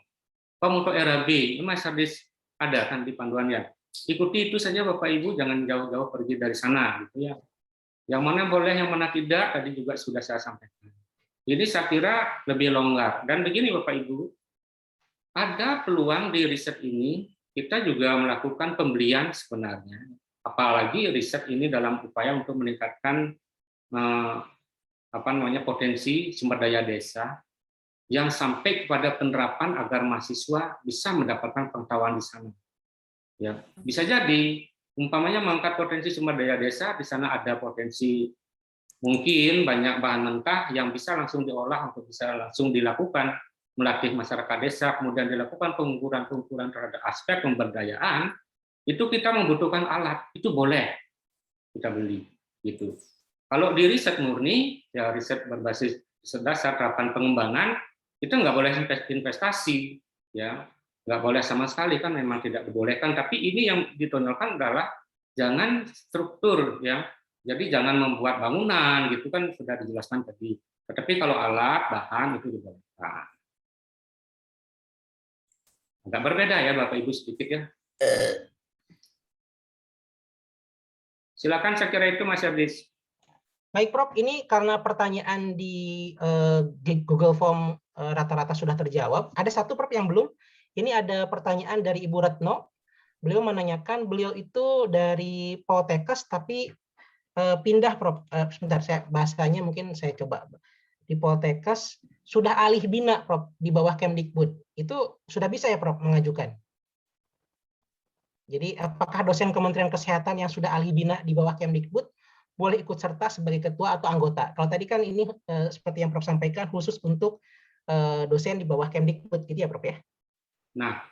untuk RAB. Ini Mas Hardis ada kan di panduannya. Ikuti itu saja Bapak Ibu, jangan jauh-jauh pergi dari sana gitu ya. Yang mana boleh, yang mana tidak tadi juga sudah saya sampaikan. Jadi saya kira lebih longgar. Dan begini Bapak Ibu, ada peluang di riset ini kita juga melakukan pembelian sebenarnya. Apalagi riset ini dalam upaya untuk meningkatkan potensi sumber daya desa yang sampai kepada penerapan agar mahasiswa bisa mendapatkan pengetahuan di sana. Ya, bisa jadi umpamanya mengangkat potensi sumber daya desa, di sana ada potensi mungkin banyak bahan mentah yang bisa langsung diolah untuk bisa langsung dilakukan, melatih masyarakat desa, kemudian dilakukan pengukuran terhadap aspek pemberdayaan, itu kita membutuhkan alat, itu boleh kita beli gitu. Kalau di riset murni, ya riset berbasis riset dasar terapan pengembangan, itu nggak boleh investasi, ya nggak boleh sama sekali kan memang tidak dibolehkan. Tapi ini yang ditonjolkan adalah jangan struktur, ya. Jadi jangan membuat bangunan gitu kan sudah dijelaskan tadi. Tetapi kalau alat bahan itu dibolehkan. Agak berbeda ya Bapak Ibu sedikit ya. Silakan saya kira itu Mas Hardis. Baik Prof, ini karena pertanyaan di Google Form rata-rata sudah terjawab. Ada satu Prof yang belum. Ini ada pertanyaan dari Ibu Retno. Beliau menanyakan, beliau itu dari Poltekkes tapi pindah Prof. Sebentar, saya bahasanya mungkin saya coba. Di Poltekkes sudah alih bina Prof di bawah Kemdikbud. Itu sudah bisa ya Prof mengajukan? Jadi apakah dosen Kementerian Kesehatan yang sudah alih bina di bawah Kemdikbud boleh ikut serta sebagai ketua atau anggota? Kalau tadi kan ini seperti yang Prof sampaikan khusus untuk dosen di bawah Kemdikbud gitu ya Prof ya? Nah,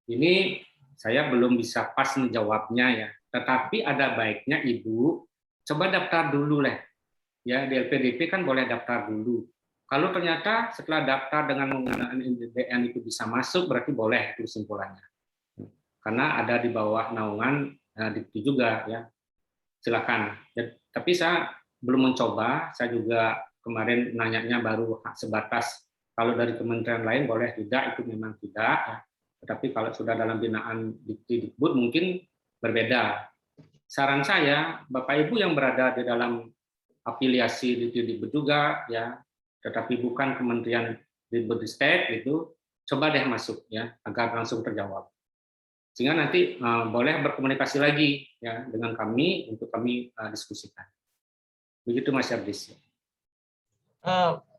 ini saya belum bisa pas menjawabnya ya. Tetapi ada baiknya Ibu coba daftar dulu lah. Ya, di LPDP kan boleh daftar dulu. Kalau ternyata setelah daftar dengan menggunakan NDDN itu bisa masuk, berarti boleh itu kesimpulannya. Karena ada di bawah naungan Dikti juga ya. Silakan. Ya, tapi saya belum mencoba, saya juga kemarin nanyanya baru sebatas kalau dari kementerian lain boleh tidak, itu memang tidak ya. Tetapi kalau sudah dalam binaan Dikti-Dikbud mungkin berbeda. Saran saya, Bapak Ibu yang berada di dalam afiliasi Dikti-Dikbud juga ya, tetapi bukan Kementerian Dikbudristek itu, coba deh masuk ya agar langsung terjawab. Sehingga nanti boleh berkomunikasi lagi ya dengan kami untuk kami diskusikan. Begitu Mas Hardis.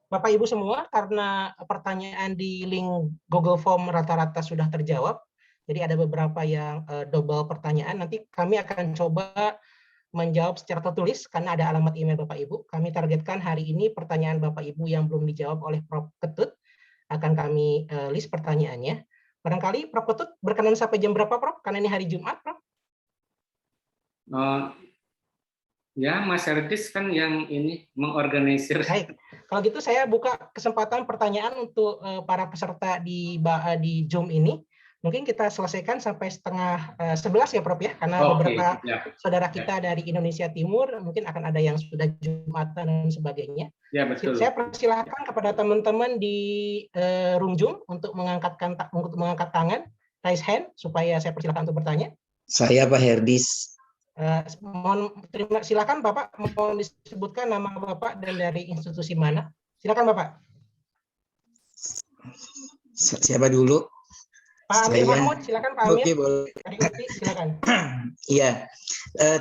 Bapak Ibu semua, karena pertanyaan di link Google Form rata-rata sudah terjawab, jadi ada beberapa yang double pertanyaan. Nanti kami akan coba menjawab secara tertulis karena ada alamat email Bapak Ibu. Kami targetkan hari ini pertanyaan Bapak Ibu yang belum dijawab oleh Prof Ketut akan kami list pertanyaannya. Barangkali Prof Ketut berkenan sampai jam berapa Prof? Karena ini hari Jumat Prof. Ya, Mas Hardis kan yang ini mengorganisir. Baik, kalau gitu saya buka kesempatan pertanyaan untuk para peserta di Zoom ini. Mungkin kita selesaikan sampai 10:30 ya Prof ya, karena beberapa saudara kita dari Indonesia Timur mungkin akan ada yang sudah Jumatan dan sebagainya. Ya, betul. Saya persilahkan kepada teman-teman di room Zoom untuk mengangkat tangan, raise hand, supaya saya persilahkan untuk bertanya. Saya Pak Herdis. Silakan Bapak, mohon disebutkan nama Bapak dan dari institusi mana. Silakan Bapak. Siapa dulu? Pak Amir Mahmud, silakan Pak Amir. Oke, boleh. Silakan. Iya,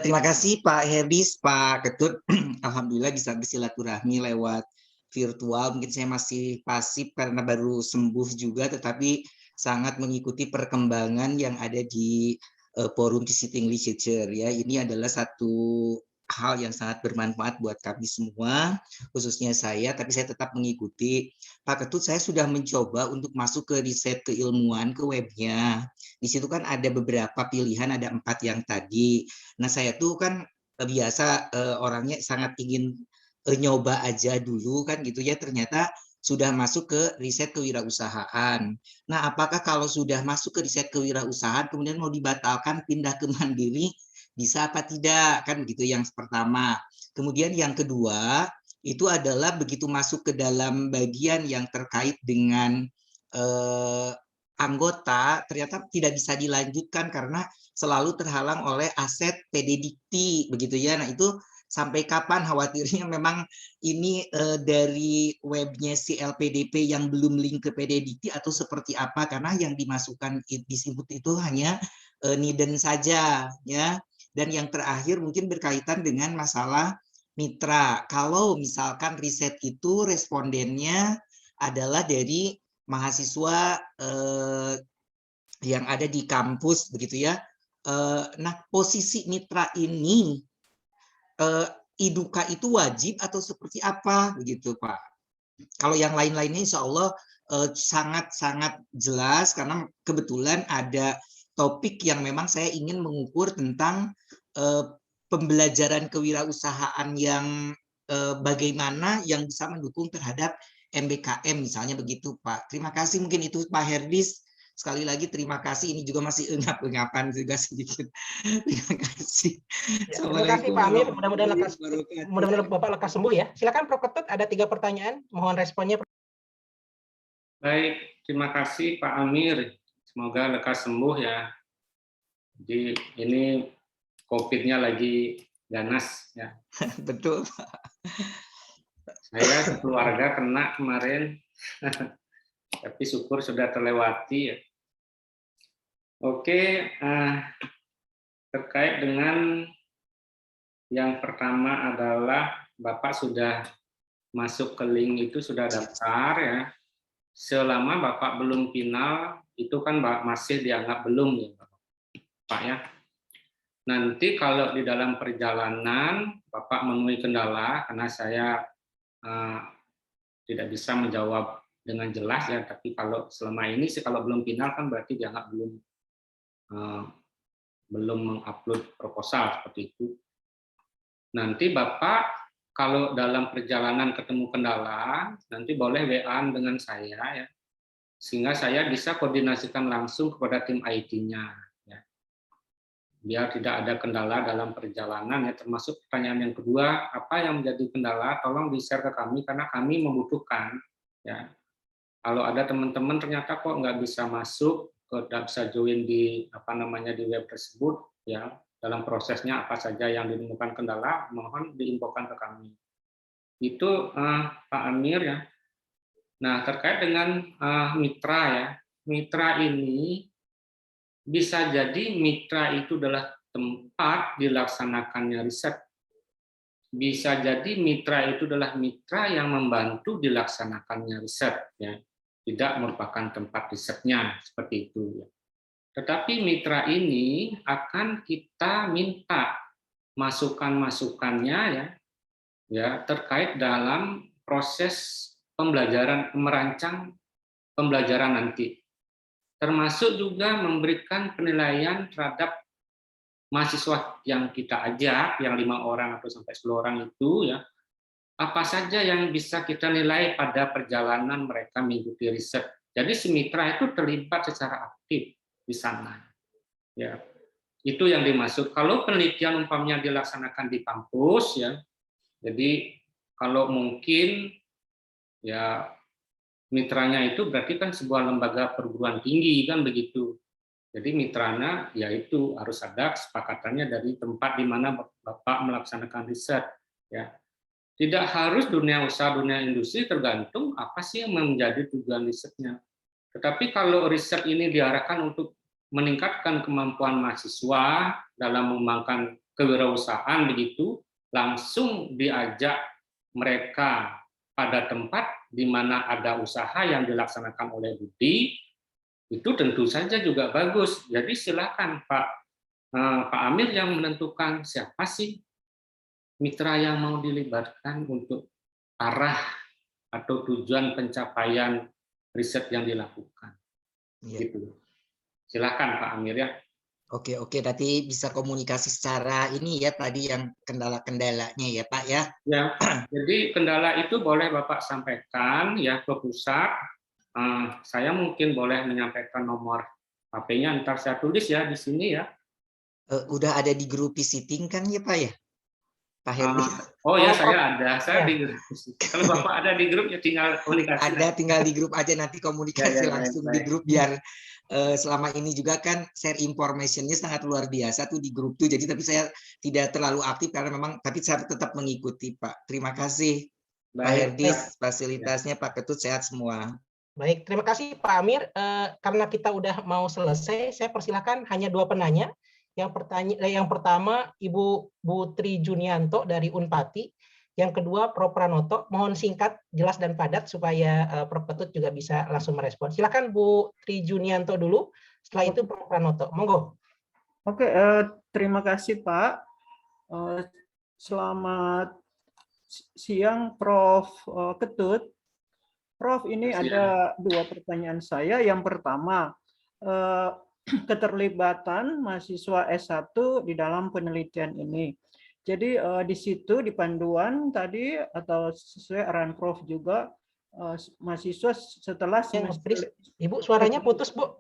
terima kasih Pak Herdis, Pak Ketut. Alhamdulillah bisa bersilaturahmi lewat virtual. Mungkin saya masih pasif karena baru sembuh juga, tetapi sangat mengikuti perkembangan yang ada di forum Visiting Literature. Ya, ini adalah satu hal yang sangat bermanfaat buat kami semua, khususnya saya, tapi saya tetap mengikuti. Pak Ketut, saya sudah mencoba untuk masuk ke riset keilmuan, ke webnya. Di situ kan ada beberapa pilihan, ada 4 yang tadi. Nah, saya tuh kan biasa orangnya sangat ingin nyoba aja dulu kan gitu ya, ternyata sudah masuk ke riset kewirausahaan. Nah, apakah kalau sudah masuk ke riset kewirausahaan kemudian mau dibatalkan pindah ke mandiri bisa apa tidak? Kan begitu yang pertama. Kemudian yang kedua, itu adalah begitu masuk ke dalam bagian yang terkait dengan anggota ternyata tidak bisa dilanjutkan karena selalu terhalang oleh aset PD Dikti begitu ya. Nah, itu sampai kapan khawatirnya memang ini dari webnya si LPDP yang belum link ke PD Dikti atau seperti apa, karena yang dimasukkan disebut itu hanya niden saja ya. Dan yang terakhir mungkin berkaitan dengan masalah mitra. Kalau misalkan riset itu respondennya adalah dari mahasiswa yang ada di kampus begitu ya. Nah, posisi mitra ini IDUKA itu wajib atau seperti apa begitu Pak? Kalau yang lain-lainnya insya Allah sangat-sangat jelas karena kebetulan ada topik yang memang saya ingin mengukur tentang pembelajaran kewirausahaan yang bagaimana yang bisa mendukung terhadap MBKM misalnya begitu Pak. Terima kasih, mungkin itu Pak Herdis. Sekali lagi terima kasih, ini juga masih engap-engapan juga sedikit. Terima kasih. Ya, terima kasih Pak Amir, mudah-mudahan Bapak lekas sembuh ya. Silakan Prof. Ketut, ada 3 pertanyaan, mohon responnya. Baik, terima kasih Pak Amir. Semoga lekas sembuh ya. Jadi ini COVID-nya lagi ganas ya. Betul. Saya sekeluarga kena kemarin, tapi syukur sudah terlewati ya. Oke, terkait dengan yang pertama adalah Bapak sudah masuk ke link itu, sudah daftar ya. Selama Bapak belum final, itu kan masih dianggap belum ya Pak ya. Nanti kalau di dalam perjalanan Bapak menemui kendala, karena saya tidak bisa menjawab dengan jelas ya, tapi kalau selama ini sih kalau belum final kan berarti dianggap belum mengupload proposal seperti itu. Nanti Bapak kalau dalam perjalanan ketemu kendala, nanti boleh WA dengan saya ya, sehingga saya bisa koordinasikan langsung kepada tim IT-nya ya. Biar tidak ada kendala dalam perjalanan ya. Termasuk pertanyaan yang kedua, apa yang menjadi kendala, tolong di-share ke kami karena kami membutuhkan ya. Kalau ada teman-teman ternyata kok nggak bisa masuk, tidak bisa join di di web tersebut ya, dalam prosesnya apa saja yang ditemukan kendala, mohon diinfokan ke kami. Itu Pak Amir ya. Nah, terkait dengan mitra ya, mitra ini bisa jadi mitra itu adalah tempat dilaksanakannya riset. Bisa jadi mitra itu adalah mitra yang membantu dilaksanakannya riset ya. Tidak merupakan tempat risetnya seperti itu ya. Tetapi mitra ini akan kita minta masukan-masukannya ya terkait dalam proses pembelajaran, merancang pembelajaran nanti. Termasuk juga memberikan penilaian terhadap mahasiswa yang kita ajak, yang 5 orang atau sampai 10 orang itu ya, apa saja yang bisa kita nilai pada perjalanan mereka mengikuti riset. Jadi si mitra itu terlibat secara aktif di sana. Ya, itu yang dimaksud. Kalau penelitian umpamanya dilaksanakan di kampus ya, jadi kalau mungkin ya mitranya itu berarti kan sebuah lembaga perguruan tinggi kan begitu. Jadi mitranya yaitu harus ada kesepakatannya dari tempat di mana Bapak melaksanakan riset ya. Tidak harus dunia usaha, dunia industri, tergantung apa sih yang menjadi tujuan risetnya. Tetapi kalau riset ini diarahkan untuk meningkatkan kemampuan mahasiswa dalam mengembangkan kewirausahaan begitu, langsung diajak mereka pada tempat di mana ada usaha yang dilaksanakan oleh Budi, itu tentu saja juga bagus. Jadi silakan Pak Amir yang menentukan siapa sih mitra yang mau dilibatkan untuk arah atau tujuan pencapaian riset yang dilakukan. Iya. Gitu. Silakan Pak Amir ya. Oke, nanti bisa komunikasi secara ini ya tadi yang kendala-kendalanya ya Pak ya. Ya, jadi kendala itu boleh Bapak sampaikan ya ke pusat. Saya mungkin boleh menyampaikan nomor HP-nya, ntar saya tulis ya di sini ya. Udah ada di grup visiting kan ya Pak ya? Pak Herdi. Oh ya, Oh, saya ada. Saya ya. di grup. Kalau Bapak ada di grup ya tinggal komunikasi. Ada, tinggal di grup aja nanti komunikasi Ya, langsung baik. di grup biar selama ini juga kan share information-nya sangat luar biasa tuh di grup tuh. Jadi tapi saya tidak terlalu aktif karena memang tapi saya tetap mengikuti Pak. Terima kasih Pak Baik. Herdis, fasilitasnya Pak Ketut sehat semua. Baik, terima kasih Pak Amir. Karena kita udah mau selesai, saya persilakan hanya 2 penanya. Yang pertama Ibu Tri Junianto dari Unpati, yang kedua Prof Pranoto. Mohon singkat, jelas dan padat supaya Prof Ketut juga bisa langsung merespon. Silakan Bu Tri Junianto dulu, setelah itu Prof Pranoto. Monggo. Oke, terima kasih Pak. Selamat siang Prof Ketut. Prof, ini ada 2 pertanyaan saya. Yang pertama, keterlibatan mahasiswa S1 di dalam penelitian ini. Jadi di situ di panduan tadi atau sesuai arahan Prof juga mahasiswa setelah semester. Ibu suaranya putus, Bu.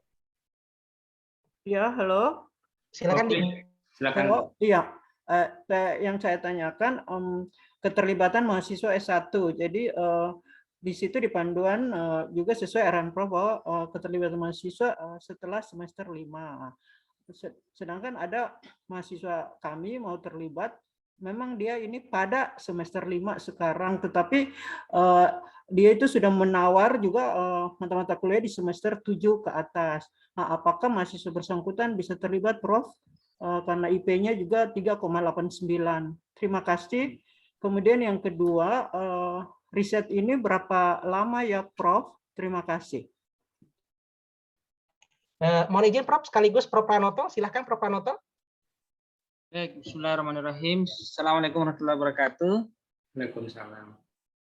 Ya, halo. Silakan Oke, silakan. Oh, iya. Yang saya tanyakan keterlibatan mahasiswa S1. Jadi di situ di panduan juga sesuai arahan Prof bahwa keterlibatan mahasiswa setelah semester 5. Sedangkan ada mahasiswa kami mau terlibat, memang dia ini pada semester 5 sekarang, tetapi dia itu sudah menawar juga mata-mata kuliah di semester 7 ke atas. Nah, apakah mahasiswa bersangkutan bisa terlibat, Prof? Karena IP-nya juga 3,89. Terima kasih. Kemudian yang kedua, riset ini berapa lama ya, Prof? Terima kasih. Mohon izin, Prof, sekaligus Prof Pranoto. Silahkan, Prof Pranoto. Baik, bismillahirrahmanirrahim. Assalamualaikum warahmatullahi wabarakatuh. Waalaikumsalam.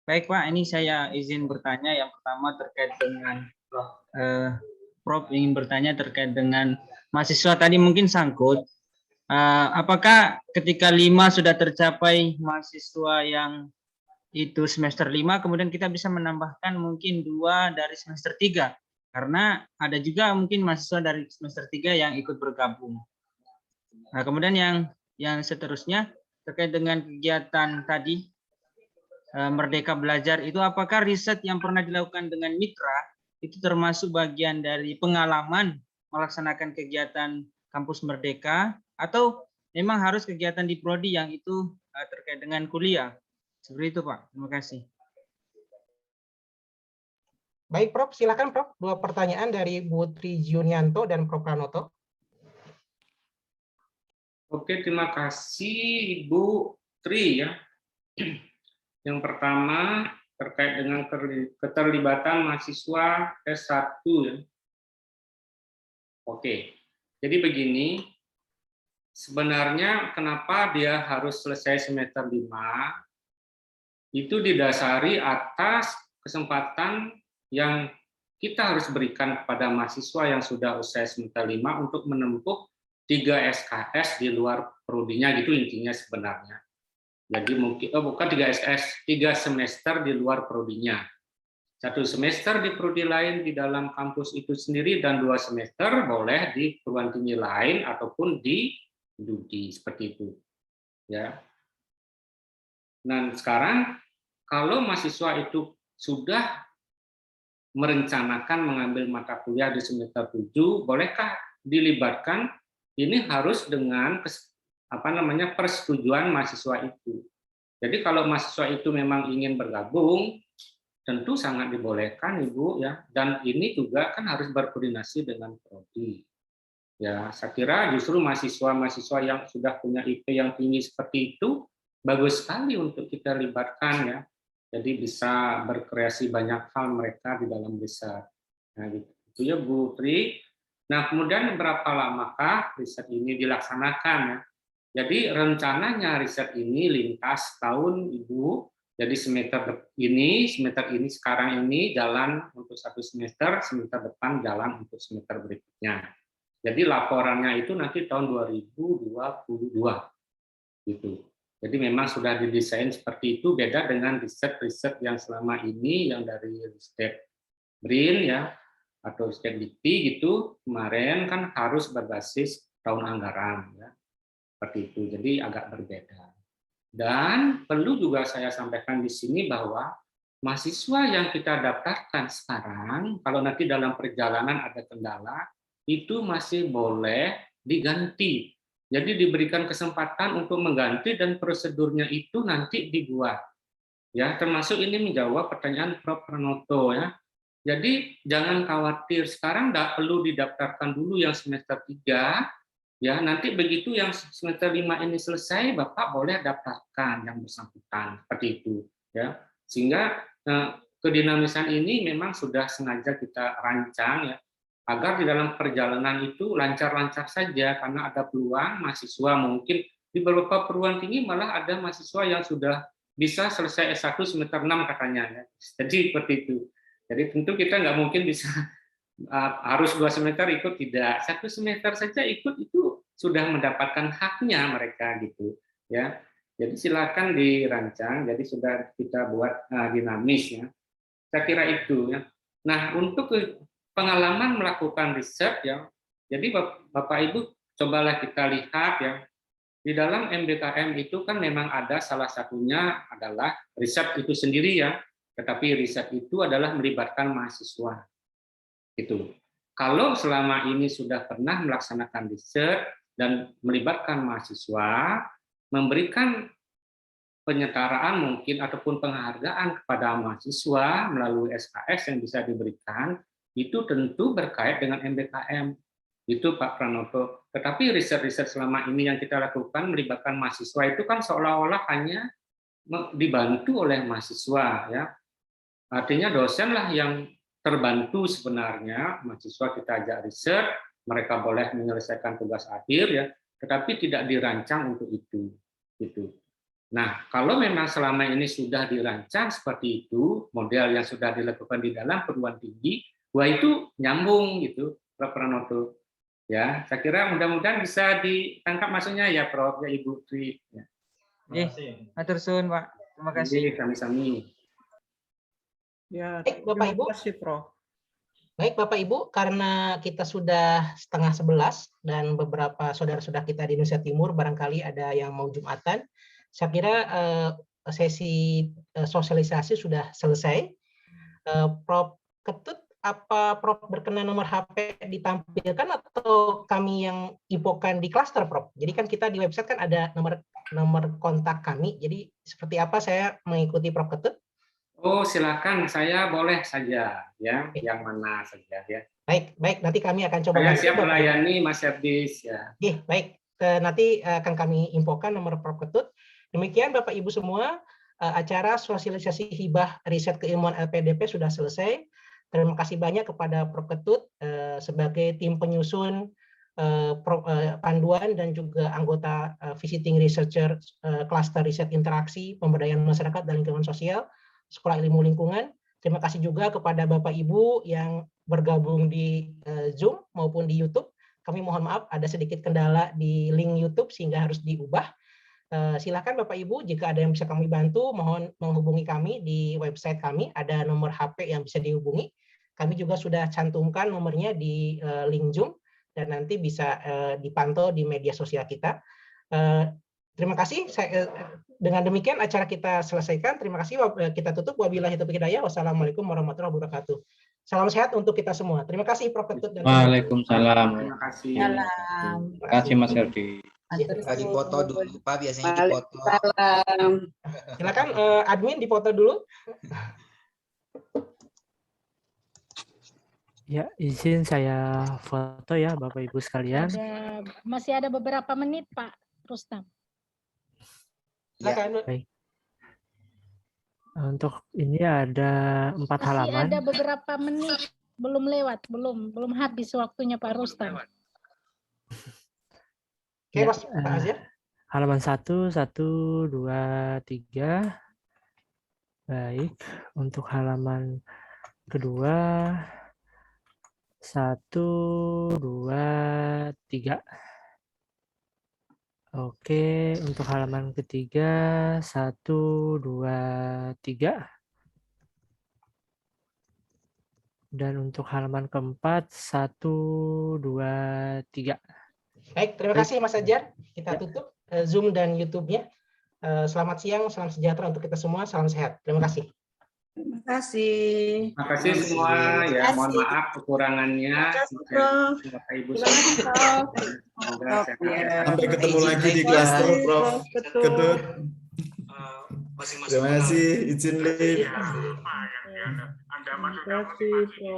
Baik, Pak, ini saya izin bertanya. Yang pertama terkait dengan Prof ingin bertanya terkait dengan mahasiswa tadi mungkin sangkut. Apakah ketika 5 sudah tercapai mahasiswa yang itu semester 5, kemudian kita bisa menambahkan mungkin 2 dari semester 3? Karena ada juga mungkin mahasiswa dari semester 3 yang ikut bergabung. Nah, kemudian yang seterusnya terkait dengan kegiatan tadi Merdeka Belajar itu, apakah riset yang pernah dilakukan dengan mitra itu termasuk bagian dari pengalaman melaksanakan kegiatan Kampus Merdeka, atau memang harus kegiatan di prodi yang itu terkait dengan kuliah? Seperti itu, Pak. Terima kasih. Baik, Prof. Silakan, Prof. 2 pertanyaan dari Bu Tri Junianto dan Prof Pranoto. Oke, terima kasih Ibu Tri ya. Yang pertama terkait dengan keterlibatan mahasiswa S1 ya. Oke, jadi begini, sebenarnya kenapa dia harus selesai semester 5, itu didasari atas kesempatan yang kita harus berikan kepada mahasiswa yang sudah usai semester 5 untuk menempuh 3 SKS di luar prodinya, gitu intinya sebenarnya. Jadi mungkin bukan 3 SKS, 3 semester di luar prodinya. 1 semester di prodi lain di dalam kampus itu sendiri, dan 2 semester boleh di perguruan tinggi lain ataupun di studi, seperti itu. Ya. Nah, sekarang kalau mahasiswa itu sudah merencanakan mengambil mata kuliah di semester 7, bolehkah dilibatkan? Ini harus dengan persetujuan mahasiswa itu. Jadi kalau mahasiswa itu memang ingin bergabung, tentu sangat dibolehkan, Ibu ya. Dan ini juga kan harus berkoordinasi dengan prodi. Ya, saya kira justru mahasiswa-mahasiswa yang sudah punya IP yang tinggi seperti itu bagus sekali untuk kita libatkan ya. Jadi bisa berkreasi banyak hal mereka di dalam riset. Nah, itu ya Bu Tri. Nah, kemudian berapa lamakah riset ini dilaksanakan ya? Jadi rencananya riset ini lintas tahun Ibu. Jadi semester ini sekarang ini jalan untuk 1 semester, semester depan jalan untuk semester berikutnya. Jadi laporannya itu nanti tahun 2022 gitu. Jadi memang sudah didesain seperti itu, beda dengan riset-riset yang selama ini yang dari riset BRIN ya atau riset LIPI gitu, kemarin kan harus berbasis tahun anggaran ya. Seperti itu. Jadi agak berbeda. Dan perlu juga saya sampaikan di sini bahwa mahasiswa yang kita daftarkan sekarang, kalau nanti dalam perjalanan ada kendala, itu masih boleh diganti. Jadi diberikan kesempatan untuk mengganti dan prosedurnya itu nanti dibuat. Ya, termasuk ini menjawab pertanyaan Prof. Pranoto ya. Jadi jangan khawatir, sekarang tidak perlu didaftarkan dulu yang semester 3, ya nanti begitu yang semester 5 ini selesai, Bapak boleh daftarkan yang bersangkutan, seperti itu. Ya, sehingga kedinamisan ini memang sudah sengaja kita rancang ya, agar di dalam perjalanan itu lancar-lancar saja, karena ada peluang mahasiswa mungkin di beberapa perguruan tinggi malah ada mahasiswa yang sudah bisa selesai S1 semester 6 katanya ya. Jadi seperti itu. Jadi tentu kita nggak mungkin bisa harus 2 semester ikut, tidak. 1 semester saja ikut itu sudah mendapatkan haknya mereka gitu ya. Jadi silakan dirancang, jadi sudah kita buat dinamis ya. Saya kira itu ya. Nah, untuk pengalaman melakukan riset ya. Jadi Bapak Ibu cobalah kita lihat ya. Di dalam MBKM itu kan memang ada salah satunya adalah riset itu sendiri ya. Tetapi riset itu adalah melibatkan mahasiswa. Gitu. Kalau selama ini sudah pernah melaksanakan riset dan melibatkan mahasiswa, memberikan penyetaraan mungkin ataupun penghargaan kepada mahasiswa melalui SKS yang bisa diberikan, itu tentu berkait dengan MBKM. Itu Pak Pranoto. Tetapi riset-riset selama ini yang kita lakukan melibatkan mahasiswa itu kan seolah-olah hanya dibantu oleh mahasiswa ya. Artinya dosenlah yang terbantu sebenarnya, mahasiswa kita ajak riset, mereka boleh menyelesaikan tugas akhir ya, tetapi tidak dirancang untuk itu. Gitu. Nah, kalau memang selama ini sudah dirancang seperti itu, model yang sudah dilakukan di dalam perguruan tinggi, wah itu nyambung gitu, Prof. Pranoto. Ya, saya kira mudah-mudahan bisa ditangkap maksudnya ya, Prof. Ya, Ibu Tri. Ya. Matur suwun, Pak. Terima kasih. Kami-kami. Ya, Baik, Bapak Ibu. terima kasih, Prof. Baik, Bapak Ibu, karena kita sudah 10:30 dan beberapa saudara-saudara kita di Indonesia Timur barangkali ada yang mau Jumatan, saya kira sesi sosialisasi sudah selesai. Prof. Ketut, apa Prof berkenan nomor HP ditampilkan atau kami yang infokan di klaster, Prof? Jadi kan kita di website kan ada nomor kontak kami. Jadi seperti apa saya mengikuti Prof Ketut? Oh, silakan, saya boleh saja ya, yang mana saja ya. Baik, nanti kami akan coba Saya siap melayani Mas Herdis ya. Baik, nanti akan kami infokan nomor Prof Ketut. Demikian Bapak Ibu semua, acara sosialisasi hibah riset keilmuan LPDP sudah selesai. Terima kasih banyak kepada Prof Ketut sebagai tim penyusun panduan dan juga anggota visiting researcher cluster riset interaksi pemberdayaan masyarakat dan lingkungan sosial Sekolah Ilmu Lingkungan. Terima kasih juga kepada Bapak Ibu yang bergabung di Zoom maupun di YouTube. Kami mohon maaf ada sedikit kendala di link YouTube sehingga harus diubah. Silakan Bapak Ibu jika ada yang bisa kami bantu, mohon menghubungi kami di website kami, ada nomor HP yang bisa dihubungi. Kami juga sudah cantumkan nomornya di link Zoom dan nanti bisa dipantau di media sosial kita. Terima kasih. Dengan demikian acara kita selesaikan. Terima kasih. Kita tutup. Wabillahi taufiq hidayah. Wassalamualaikum warahmatullahi wabarakatuh. Salam sehat untuk kita semua. Terima kasih Prof Ketut. Waalaikumsalam. Terima kasih. Terima kasih Mas Herdi. Dipoto dulu Pak, biasanya dipoto. Silakan admin dipoto dulu. Ya, izin saya foto ya Bapak Ibu sekalian. Masih ada beberapa menit Pak Rustam. Silakan. Baik. Untuk ini ada 4 halaman. Masih ada beberapa menit, belum lewat, belum habis waktunya Pak Rustam. Oke, Mas Pak Azir. halaman 1, 1, 2, 3. Baik, untuk halaman kedua 1, 2, 3. Oke, untuk halaman ketiga 1, 2, 3. Dan untuk halaman keempat 1, 2, 3. Baik, terima kasih Mas Ajar. Kita tutup Zoom dan YouTube-nya. Selamat siang, salam sejahtera untuk kita semua, salam sehat. Terima kasih. Terima kasih. Terima kasih semua ya, mohon maaf kekurangannya. Bapak Ibu semua. Semoga sehat. Sampai ketemu lagi di kelas Prof. Ketut. Terima kasih, izin live. Terima kasih, Prof.